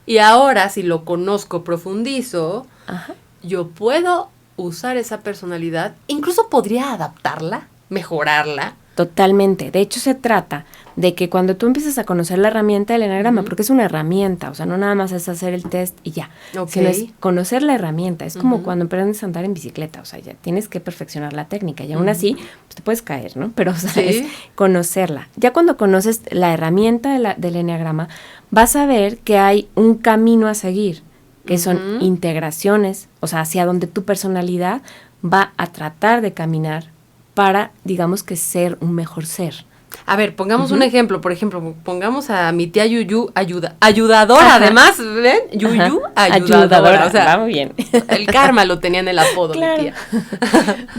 Y ahora, si lo conozco, profundizo, Ajá. yo puedo usar esa personalidad, incluso podría adaptarla, mejorarla. Totalmente. De hecho, se trata de que cuando tú empiezas a conocer la herramienta del eneagrama, porque es una herramienta, o sea, no nada más es hacer el test y ya, sino es conocer la herramienta. Es como cuando aprendes a andar en bicicleta, o sea, ya tienes que perfeccionar la técnica y aún así, pues te puedes caer, ¿no? Pero, o sea, es conocerla. Ya cuando conoces la herramienta del eneagrama, vas a ver que hay un camino a seguir, que son integraciones, o sea, hacia donde tu personalidad va a tratar de caminar para, digamos que ser un mejor ser. A ver, pongamos un ejemplo. Por ejemplo, pongamos a mi tía Yuyu ayudadora. Ajá. Además, ¿ven? Yuyu ayudadora. O sea, va muy bien. El karma lo tenía en el apodo, claro. mi tía.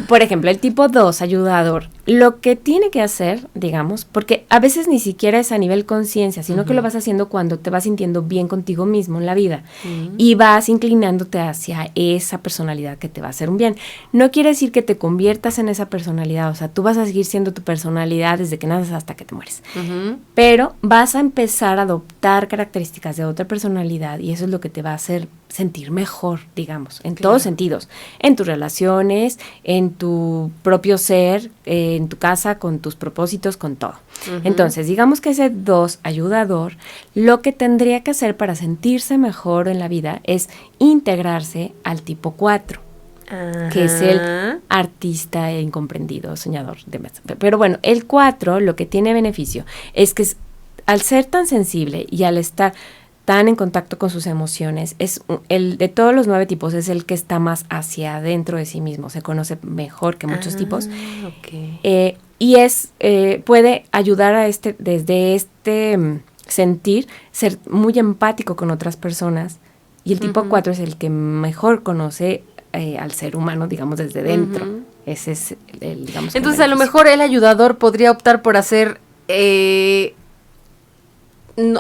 Por ejemplo, el tipo 2, ayudador, lo que tiene que hacer, digamos, porque a veces ni siquiera es a nivel conciencia, sino que lo vas haciendo cuando te vas sintiendo bien contigo mismo en la vida y vas inclinándote hacia esa personalidad que te va a hacer un bien. No quiere decir que te conviertas en esa personalidad, o sea, tú vas a seguir siendo tu personalidad desde que naces hasta que te mueres. Pero vas a empezar a adoptar características de otra personalidad y eso es lo que te va a hacer sentir mejor, digamos, en todos sentidos, en tus relaciones, en tu propio ser, en tu casa, con tus propósitos, con todo. Entonces, digamos que ese 2 ayudador, lo que tendría que hacer para sentirse mejor en la vida es integrarse al tipo 4. Que es el artista incomprendido, soñador. Pero bueno, el 4 lo que tiene beneficio es que al ser tan sensible y al estar tan en contacto con sus emociones, es el de todos los 9 tipos, es el que está más hacia adentro de sí mismo, se conoce mejor que muchos tipos. Okay. Y puede ayudar a desde este sentir, ser muy empático con otras personas. Y el tipo 4 es el que mejor conoce al ser humano, digamos, desde dentro. Ese es el digamos. Entonces, a lo mejor el ayudador podría optar por hacer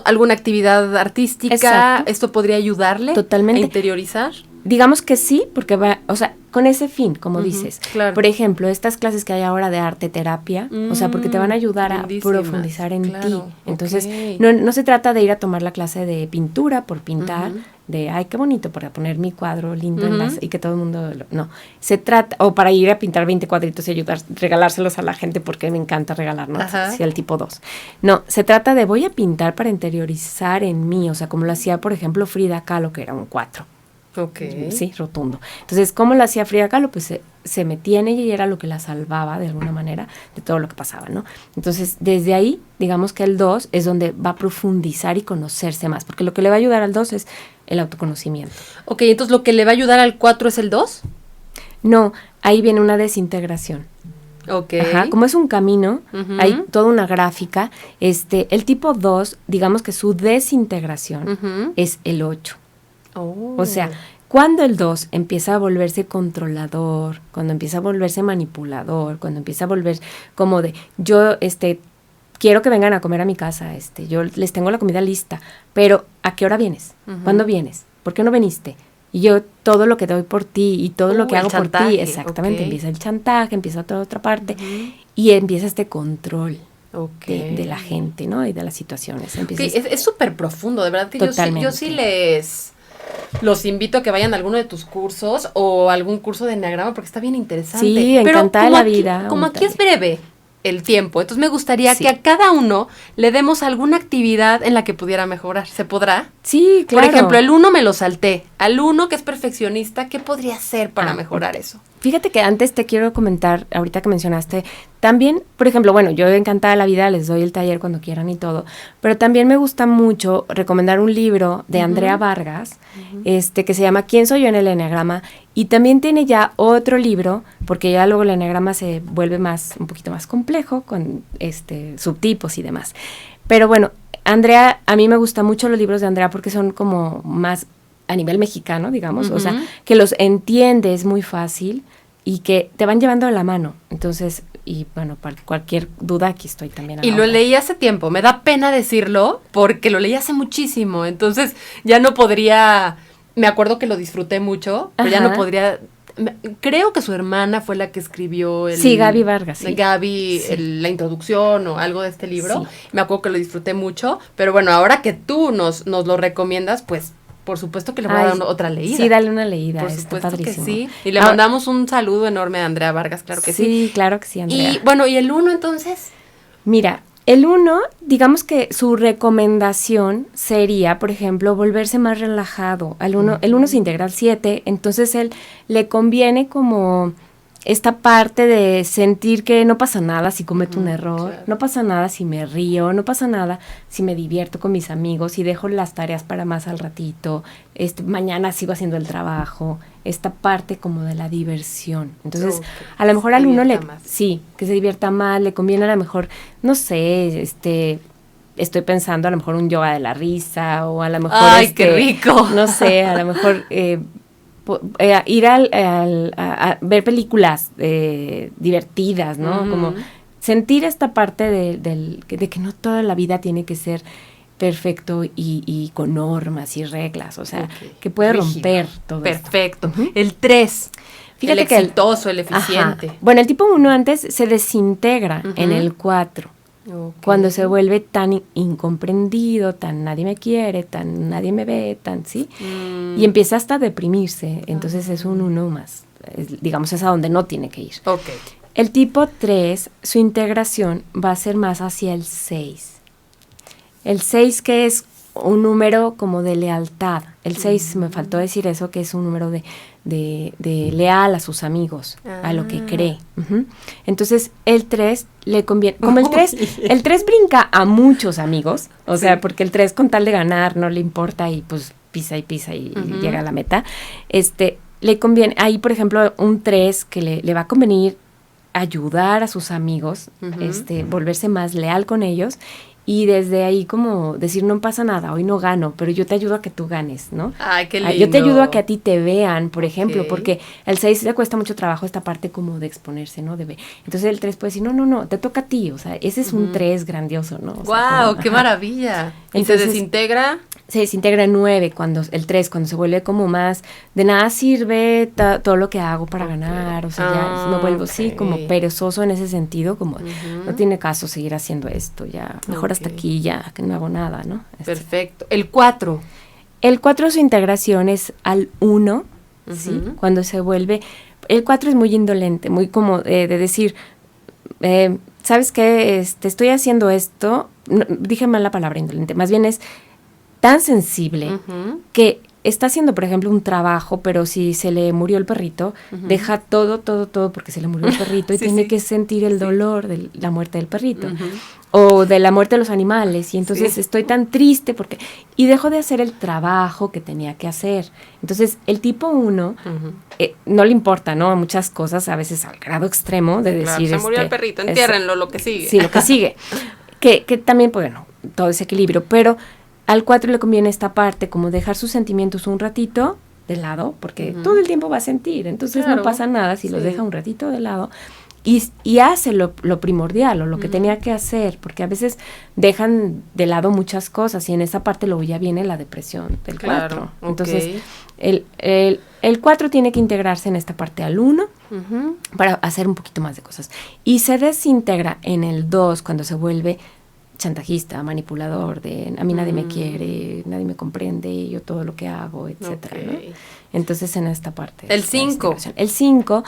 alguna actividad artística. Exacto. ¿Esto podría ayudarle totalmente a interiorizar? Digamos que sí, porque va, o sea, con ese fin, como dices. Claro. Por ejemplo, estas clases que hay ahora de arte terapia, o sea, porque te van a ayudar a profundizar en ti. Entonces, no se trata de ir a tomar la clase de pintura por pintar, de, ay, qué bonito, para poner mi cuadro lindo y que todo el mundo, no. Se trata, o para ir a pintar 20 cuadritos y ayudar, regalárselos a la gente porque me encanta regalar, ¿no? Sí, el tipo 2. No, se trata de voy a pintar para interiorizar en mí, o sea, como lo hacía, por ejemplo, Frida Kahlo, que era un 4. Okay. Sí, rotundo. Entonces, ¿cómo lo hacía Frida Kahlo? Pues se metía en ella y era lo que la salvaba de alguna manera de todo lo que pasaba, ¿no? Entonces, desde ahí, digamos que el 2 es donde va a profundizar y conocerse más, porque lo que le va a ayudar al 2 es el autoconocimiento. Ok, entonces, ¿lo que le va a ayudar al 4 es el 2? No, ahí viene una desintegración. Okay. Ajá, como es un camino, hay toda una gráfica. El tipo 2, digamos que su desintegración es el 8. O sea, cuando el 2 empieza a volverse controlador, cuando empieza a volverse manipulador, cuando empieza a volver como de, yo, quiero que vengan a comer a mi casa, yo les tengo la comida lista, pero ¿a qué hora vienes? ¿Cuándo vienes? ¿Por qué no viniste? Y yo todo lo que doy por ti y todo lo que hago chantaje, por ti, exactamente, empieza el chantaje, empieza toda otra parte y empieza este control. De la gente, ¿no? Y de las situaciones. Es súper profundo, de verdad que yo sí los invito a que vayan a alguno de tus cursos o algún curso de eneagrama porque está bien interesante. Sí, encantada la vida. Como aquí es breve el tiempo, entonces me gustaría que a cada uno le demos alguna actividad en la que pudiera mejorar. ¿Se podrá? Sí, claro. Por ejemplo, el 1 me lo salté. Al 1 que es perfeccionista, ¿qué podría hacer para mejorar eso? Fíjate que antes te quiero comentar, ahorita que mencionaste, también, por ejemplo, bueno, yo encantada la vida, les doy el taller cuando quieran y todo, pero también me gusta mucho recomendar un libro de Andrea Vargas, que se llama ¿Quién soy yo en el eneagrama? Y también tiene ya otro libro, porque ya luego el eneagrama se vuelve un poquito más complejo, con subtipos y demás. Pero bueno, Andrea, a mí me gustan mucho los libros de Andrea porque son como más a nivel mexicano, digamos, o sea, que los entiendes muy fácil y que te van llevando de la mano. Entonces, y bueno, para cualquier duda aquí estoy también. Y lo leí hace tiempo, me da pena decirlo porque lo leí hace muchísimo, entonces ya no podría me acuerdo que lo disfruté mucho, pero ya Ajá. no podría... Creo que su hermana fue la que escribió el... Sí, Gaby Vargas, sí. Gaby, Sí. la introducción o algo de este libro. Sí. Me acuerdo que lo disfruté mucho, pero bueno, ahora que tú nos lo recomiendas, pues por supuesto que le voy a dar otra leída. Sí, dale una leída, por está supuesto padrísimo. que sí. Y le mandamos un saludo enorme a Andrea Vargas, claro que sí. Sí, claro que sí, Andrea. Y bueno, ¿y el 1 entonces? Mira, el 1, digamos que su recomendación sería, por ejemplo, volverse más relajado. El 1 se integra al 7, entonces él le conviene como esta parte de sentir que no pasa nada si cometo un error, claro. no pasa nada si me río, no pasa nada si me divierto con mis amigos y dejo las tareas para más al ratito, mañana sigo haciendo el trabajo, esta parte como de la diversión. Entonces, a lo mejor al 1 sí, que se divierta más, le conviene a lo mejor, no sé, estoy pensando a lo mejor un yoga de la risa o a lo mejor ¡ay, qué rico! No sé, a lo mejor ir a ver películas divertidas, ¿no? Uh-huh. Como sentir esta parte de que no toda la vida tiene que ser perfecto y con normas y reglas, o sea, que puede romper todo perfecto. esto. El 3, fíjate el exitoso, el eficiente. Ajá. Bueno, el tipo 1 antes se desintegra en el 4. Cuando se vuelve tan incomprendido, tan nadie me quiere, tan nadie me ve, tan, ¿sí? Y empieza hasta a deprimirse, entonces es un 1 más, digamos, es a donde no tiene que ir. El tipo 3, su integración va a ser más hacia el 6. El 6 que es un número como de lealtad. El 6, me faltó decir eso, que es un número de leal a sus amigos, a lo que cree. Entonces, el 3 le conviene, como el 3 brinca a muchos amigos, o sea, porque el 3 con tal de ganar no le importa y pues pisa y llega a la meta. Le conviene, ahí por ejemplo, un 3 que le va a convenir ayudar a sus amigos, volverse más leal con ellos. Y desde ahí como decir, no pasa nada, hoy no gano, pero yo te ayudo a que tú ganes, ¿no? Ay, qué lindo. Yo te ayudo a que a ti te vean, por ejemplo, porque el 6 le cuesta mucho trabajo esta parte como de exponerse, ¿no? Entonces el 3 puede decir, no, te toca a ti, o sea, ese es un 3 grandioso, ¿no? ¡Guau! ¡Qué maravilla! ¿Y entonces, se desintegra? Se desintegra en 9, el 3, cuando se vuelve como más, de nada sirve todo lo que hago para ganar, o sea, ya me vuelvo así como perezoso en ese sentido, como no tiene caso seguir haciendo esto, ya mejor hasta aquí, ya que no hago nada, ¿no? Perfecto. El 4. El 4 su integración es al 1, ¿sí? Cuando se vuelve, el 4 es muy indolente, muy como de decir, ¿sabes qué? Estoy haciendo esto, no, dije mal la palabra indolente, más bien es tan sensible que está haciendo, por ejemplo, un trabajo, pero si se le murió el perrito, deja todo porque se le murió el perrito y tiene que sentir el dolor de la muerte del perrito o de la muerte de los animales y entonces estoy tan triste porque y dejo de hacer el trabajo que tenía que hacer. Entonces, el tipo 1 no le importa, ¿no? Muchas cosas, a veces al grado extremo de decir... Se murió el perrito, entiérrenlo, lo que sigue. Sí, lo que sigue. que también, pues, bueno, todo ese equilibrio, pero... Al 4 le conviene esta parte, como dejar sus sentimientos un ratito de lado, porque todo el tiempo va a sentir, entonces no pasa nada si los deja un ratito de lado y hace lo primordial o lo que tenía que hacer, porque a veces dejan de lado muchas cosas y en esa parte luego ya viene la depresión del 4. Entonces, el 4 tiene que integrarse en esta parte al 1 para hacer un poquito más de cosas. Y se desintegra en el 2 cuando se vuelve chantajista, manipulador, de a mí nadie me quiere, nadie me comprende, yo todo lo que hago, etcétera, ¿no? Entonces en esta parte. El 5. El 5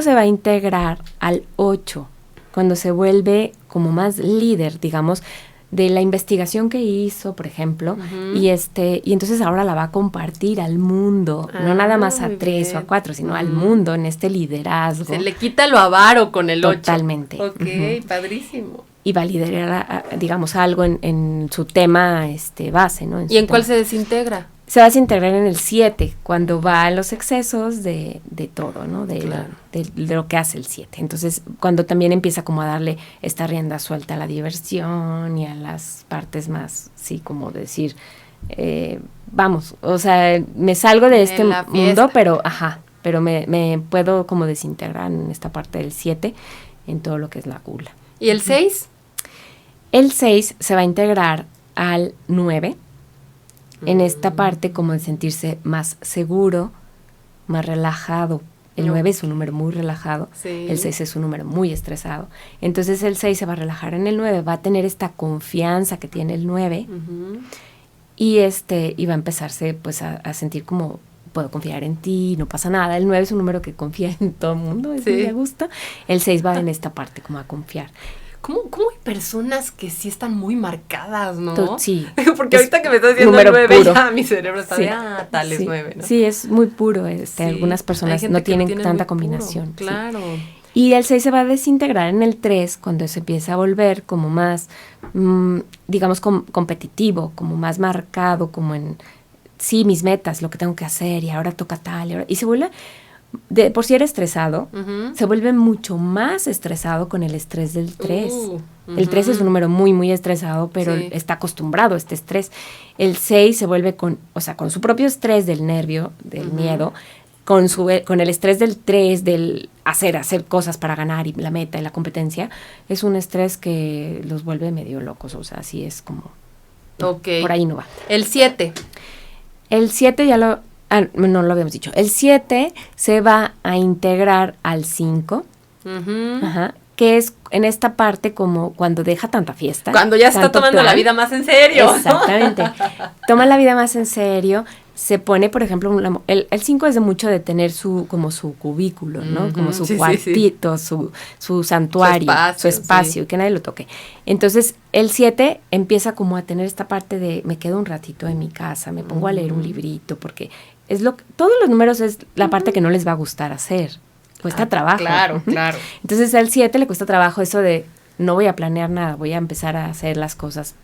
se va a integrar al 8, cuando se vuelve como más líder, digamos, de la investigación que hizo, por ejemplo, y entonces ahora la va a compartir al mundo, no nada más a 3 o a 4, sino al mundo en este liderazgo. Se le quita lo avaro con el 8. Totalmente. Padrísimo. Y va a liderar, digamos, algo en su tema base, ¿no? ¿Y en cuál se desintegra? Se va a desintegrar en el 7, cuando va a los excesos de todo, ¿no? De lo que hace el 7. Entonces, cuando también empieza como a darle esta rienda suelta a la diversión y a las partes más, sí, como decir, vamos, o sea, me salgo de este mundo, pero me puedo como desintegrar en esta parte del 7, en todo lo que es la gula. ¿Y el 6? El 6 se va a integrar al 9, en esta parte como de sentirse más seguro, más relajado. El 9 es un número muy relajado, el 6 es un número muy estresado. Entonces el 6 se va a relajar en el 9, va a tener esta confianza que tiene el 9 y va a empezarse pues a sentir como puedo confiar en ti, no pasa nada. El 9 es un número que confía en todo el mundo, eso me gusta. El 6 va en esta parte como a confiar. ¿Cómo hay personas que sí están muy marcadas, no? Sí. Porque ahorita que me estás diciendo el 9, puro. Ya mi cerebro está tal es 9, ¿no? Sí, es muy puro. Algunas personas no tienen tanta combinación. Puro, claro. Sí. Y el 6 se va a desintegrar en el 3 cuando se empieza a volver como más, digamos, competitivo, como más marcado, como en, sí, mis metas, lo que tengo que hacer, y ahora toca tal, y se vuelve... por si era estresado, se vuelve mucho más estresado con el estrés del 3. El 3 es un número muy, muy estresado, pero está acostumbrado a este estrés. El 6 se vuelve con su propio estrés del nervio, del miedo, con el estrés del 3, del hacer cosas para ganar y la meta y la competencia. Es un estrés que los vuelve medio locos, o sea, así es como... por ahí no va. El 7. El 7 ya lo... no lo habíamos dicho. El 7 se va a integrar al 5, que es en esta parte como cuando deja tanta fiesta. Cuando ya está tomando la vida más en serio. Exactamente. Toma la vida más en serio. Se pone, por ejemplo, el 5 es de mucho de tener su cubículo, ¿no? Como su cuartito, su santuario, su espacio, que nadie lo toque. Entonces, el 7 empieza como a tener esta parte de, me quedo un ratito en mi casa, me pongo a leer un librito, porque todos los números es la parte que no les va a gustar hacer. Cuesta trabajo. Claro. Entonces, al 7 le cuesta trabajo eso de, no voy a planear nada, voy a empezar a hacer las cosas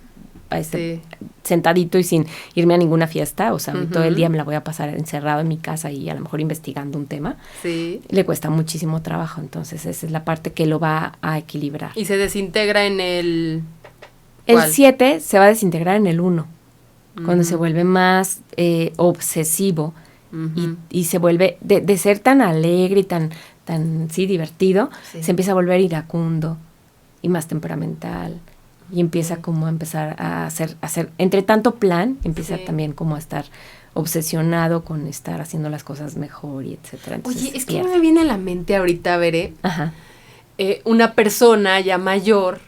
sentadito y sin irme a ninguna fiesta, o sea, todo el día me la voy a pasar encerrado en mi casa y a lo mejor investigando un tema. Le cuesta muchísimo trabajo, entonces esa es la parte que lo va a equilibrar. Y se desintegra en el... El 7 se va a desintegrar en el 1, cuando se vuelve más obsesivo y se vuelve, de ser tan alegre y tan divertido, se empieza a volver iracundo y más temperamental. Y empieza como a empezar a hacer, entre tanto plan, empieza también como a estar obsesionado con estar haciendo las cosas mejor y etcétera. Entonces, oye, es que me viene a la mente ahorita, Veré, una persona ya mayor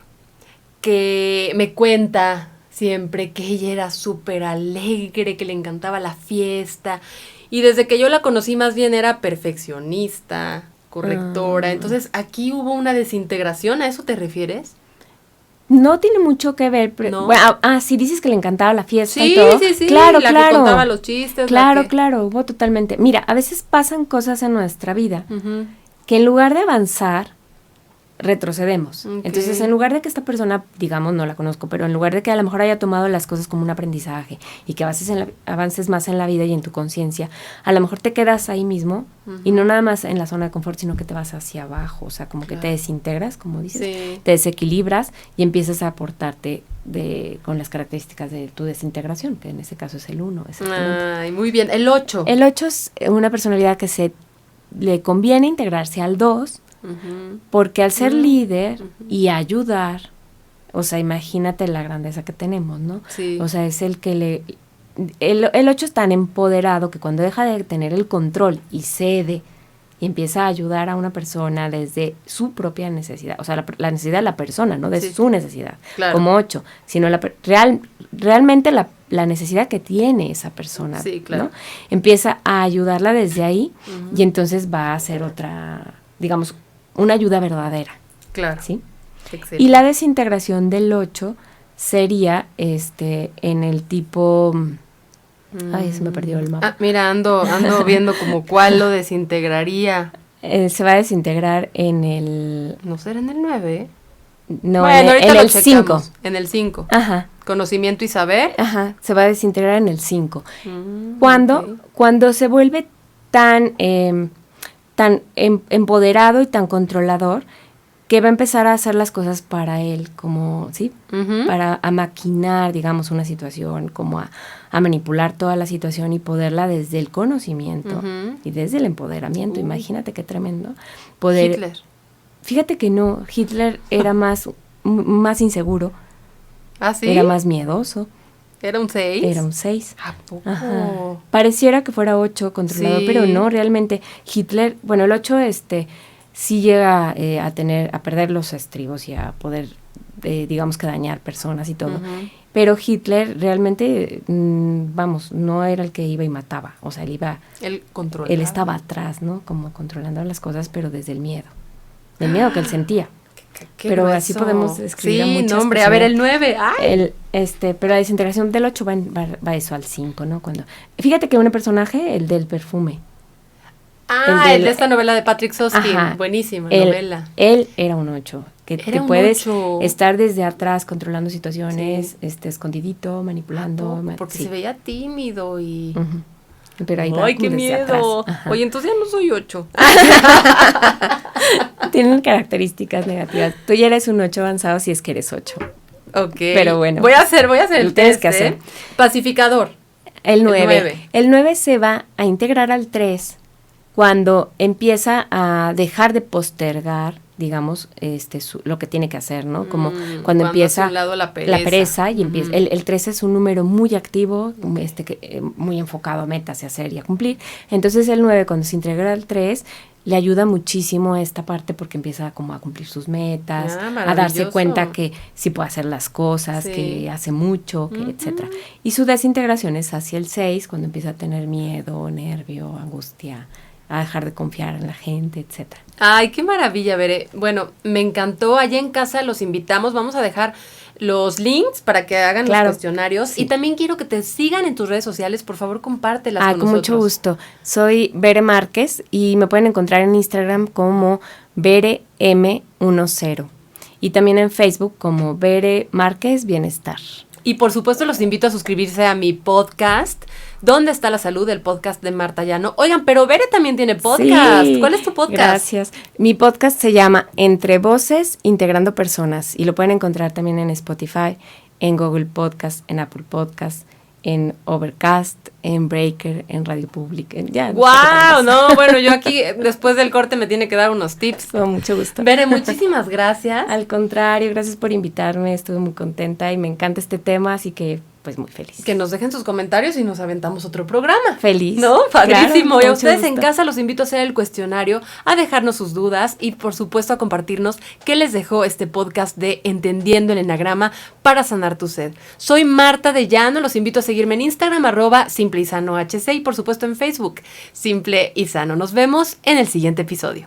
que me cuenta siempre que ella era súper alegre, que le encantaba la fiesta, y desde que yo la conocí más bien era perfeccionista, correctora. Entonces, aquí hubo una desintegración, ¿a eso te refieres? No tiene mucho que ver, pero no. Bueno, si dices que le encantaba la fiesta y todo. Sí, claro, la que contaba los chistes. Claro, hubo totalmente. Mira, a veces pasan cosas en nuestra vida que en lugar de avanzar, retrocedemos. Entonces, en lugar de que esta persona, digamos, no la conozco, pero en lugar de que a lo mejor haya tomado las cosas como un aprendizaje y que avances más en la vida y en tu conciencia, a lo mejor te quedas ahí mismo y no nada más en la zona de confort, sino que te vas hacia abajo, o sea, como que te desintegras, como dices, te desequilibras y empiezas a aportarte con las características de tu desintegración, que en ese caso es el 1. Ay, muy bien. El 8. El 8 es una personalidad que le conviene integrarse al 2, porque al ser líder y ayudar, o sea, imagínate la grandeza que tenemos, ¿no? O sea, es el que el 8 es tan empoderado que cuando deja de tener el control y cede y empieza a ayudar a una persona desde su propia necesidad, o sea, la necesidad de la persona, no de su necesidad, como 8, sino realmente la necesidad que tiene esa persona, ¿no? Empieza a ayudarla desde ahí y entonces va a ser otra, digamos, una ayuda verdadera. Claro. ¿Sí? Excelente. Y la desintegración del 8 sería en el tipo... Ay, se me perdió el mapa. Mira, ando viendo como cuál lo desintegraría. Se va a desintegrar en el... ¿No será en el 9? No, bueno, en el 5. En el 5. Ajá. Conocimiento y saber. Ajá, se va a desintegrar en el 5. Cuando se vuelve tan empoderado y tan controlador, que va a empezar a hacer las cosas para él, como, ¿sí? Para maquinar, digamos, una situación, como a manipular toda la situación y poderla desde el conocimiento y desde el empoderamiento. Imagínate qué tremendo. Hitler. Fíjate que no, Hitler era más inseguro. ¿Ah, sí? Era más miedoso. ¿Era un 6? Era un 6. ¿A poco? Ajá. Pareciera que fuera 8 controlador, Sí. pero no, realmente Hitler, bueno, el 8 sí llega a perder los estribos y a poder, digamos que dañar personas y todo. Ujú. Pero Hitler realmente, vamos, no era el que iba y mataba, o sea, él estaba atrás, ¿no? Como controlando las cosas, pero desde el miedo que él sentía. Qué pero grueso. así podemos escribir a Sí, muchas no, hombre, a ver, el 9. ¡Ay! Pero la desintegración del 8 va eso al 5, ¿no? Fíjate que un personaje, el del perfume. El de esta novela de Patrick Susskind. Ajá, Buenísima novela. Él era un 8. Que Era un puedes 8. estar desde atrás controlando situaciones, escondidito, manipulando. Porque sí. se veía tímido y... Uh-huh. Pero ahí va ¡ay, qué desde miedo! atrás. Oye, entonces ya no soy 8. Tienen características negativas. Tú ya eres un 8 avanzado si es que eres 8. Ok. Pero bueno. Voy a hacer el lo tienes test, que hacer. Pacificador. El 9. El 9 se va a integrar al 3 cuando empieza a dejar de postergar, digamos, lo que tiene que hacer, ¿no? Como cuando empieza hace un lado la pereza y empieza. El 3 es un número muy activo, muy enfocado a metas y hacer y a cumplir. Entonces el 9, cuando se integra al 3, le ayuda muchísimo a esta parte porque empieza como a cumplir sus metas, a darse cuenta que sí puede hacer las cosas, que hace mucho, etcétera. Y su desintegración es hacia el 6, cuando empieza a tener miedo, nervio, angustia, a dejar de confiar en la gente, etcétera. Ay, qué maravilla, Veré. Bueno, me encantó. Allá en casa los invitamos. Vamos a dejar los links para que hagan los cuestionarios. Sí. Y también quiero que te sigan en tus redes sociales. Por favor, compártelas con nosotros. Con mucho gusto. Soy Bere Márquez y me pueden encontrar en Instagram como BereM10. Y también en Facebook como Bere Márquez Bienestar. Y por supuesto los invito a suscribirse a mi podcast, ¿Dónde está la salud? El podcast de Marta Llano. Oigan, pero Bere también tiene podcast. Sí, ¿cuál es tu podcast? Gracias. Mi podcast se llama Entre Voces, Integrando Personas. Y lo pueden encontrar también en Spotify, en Google Podcast, en Apple Podcast, en Overcast, en Breaker, en Radio Public. ¡Guau! No, bueno, yo aquí después del corte me tiene que dar unos tips. Con mucho gusto. Bere, muchísimas gracias. Al contrario, gracias por invitarme. Estuve muy contenta y me encanta este tema, así que pues muy feliz. Que nos dejen sus comentarios y nos aventamos otro programa. Feliz. ¿No? Padrísimo. Claro, y a ustedes en casa los invito a hacer el cuestionario, a dejarnos sus dudas y por supuesto a compartirnos qué les dejó este podcast de Entendiendo el Enagrama para sanar tu sed. Soy Marta de Llano, los invito a seguirme en Instagram @simple y sano HC y por supuesto en Facebook Simple y Sano. Nos vemos en el siguiente episodio.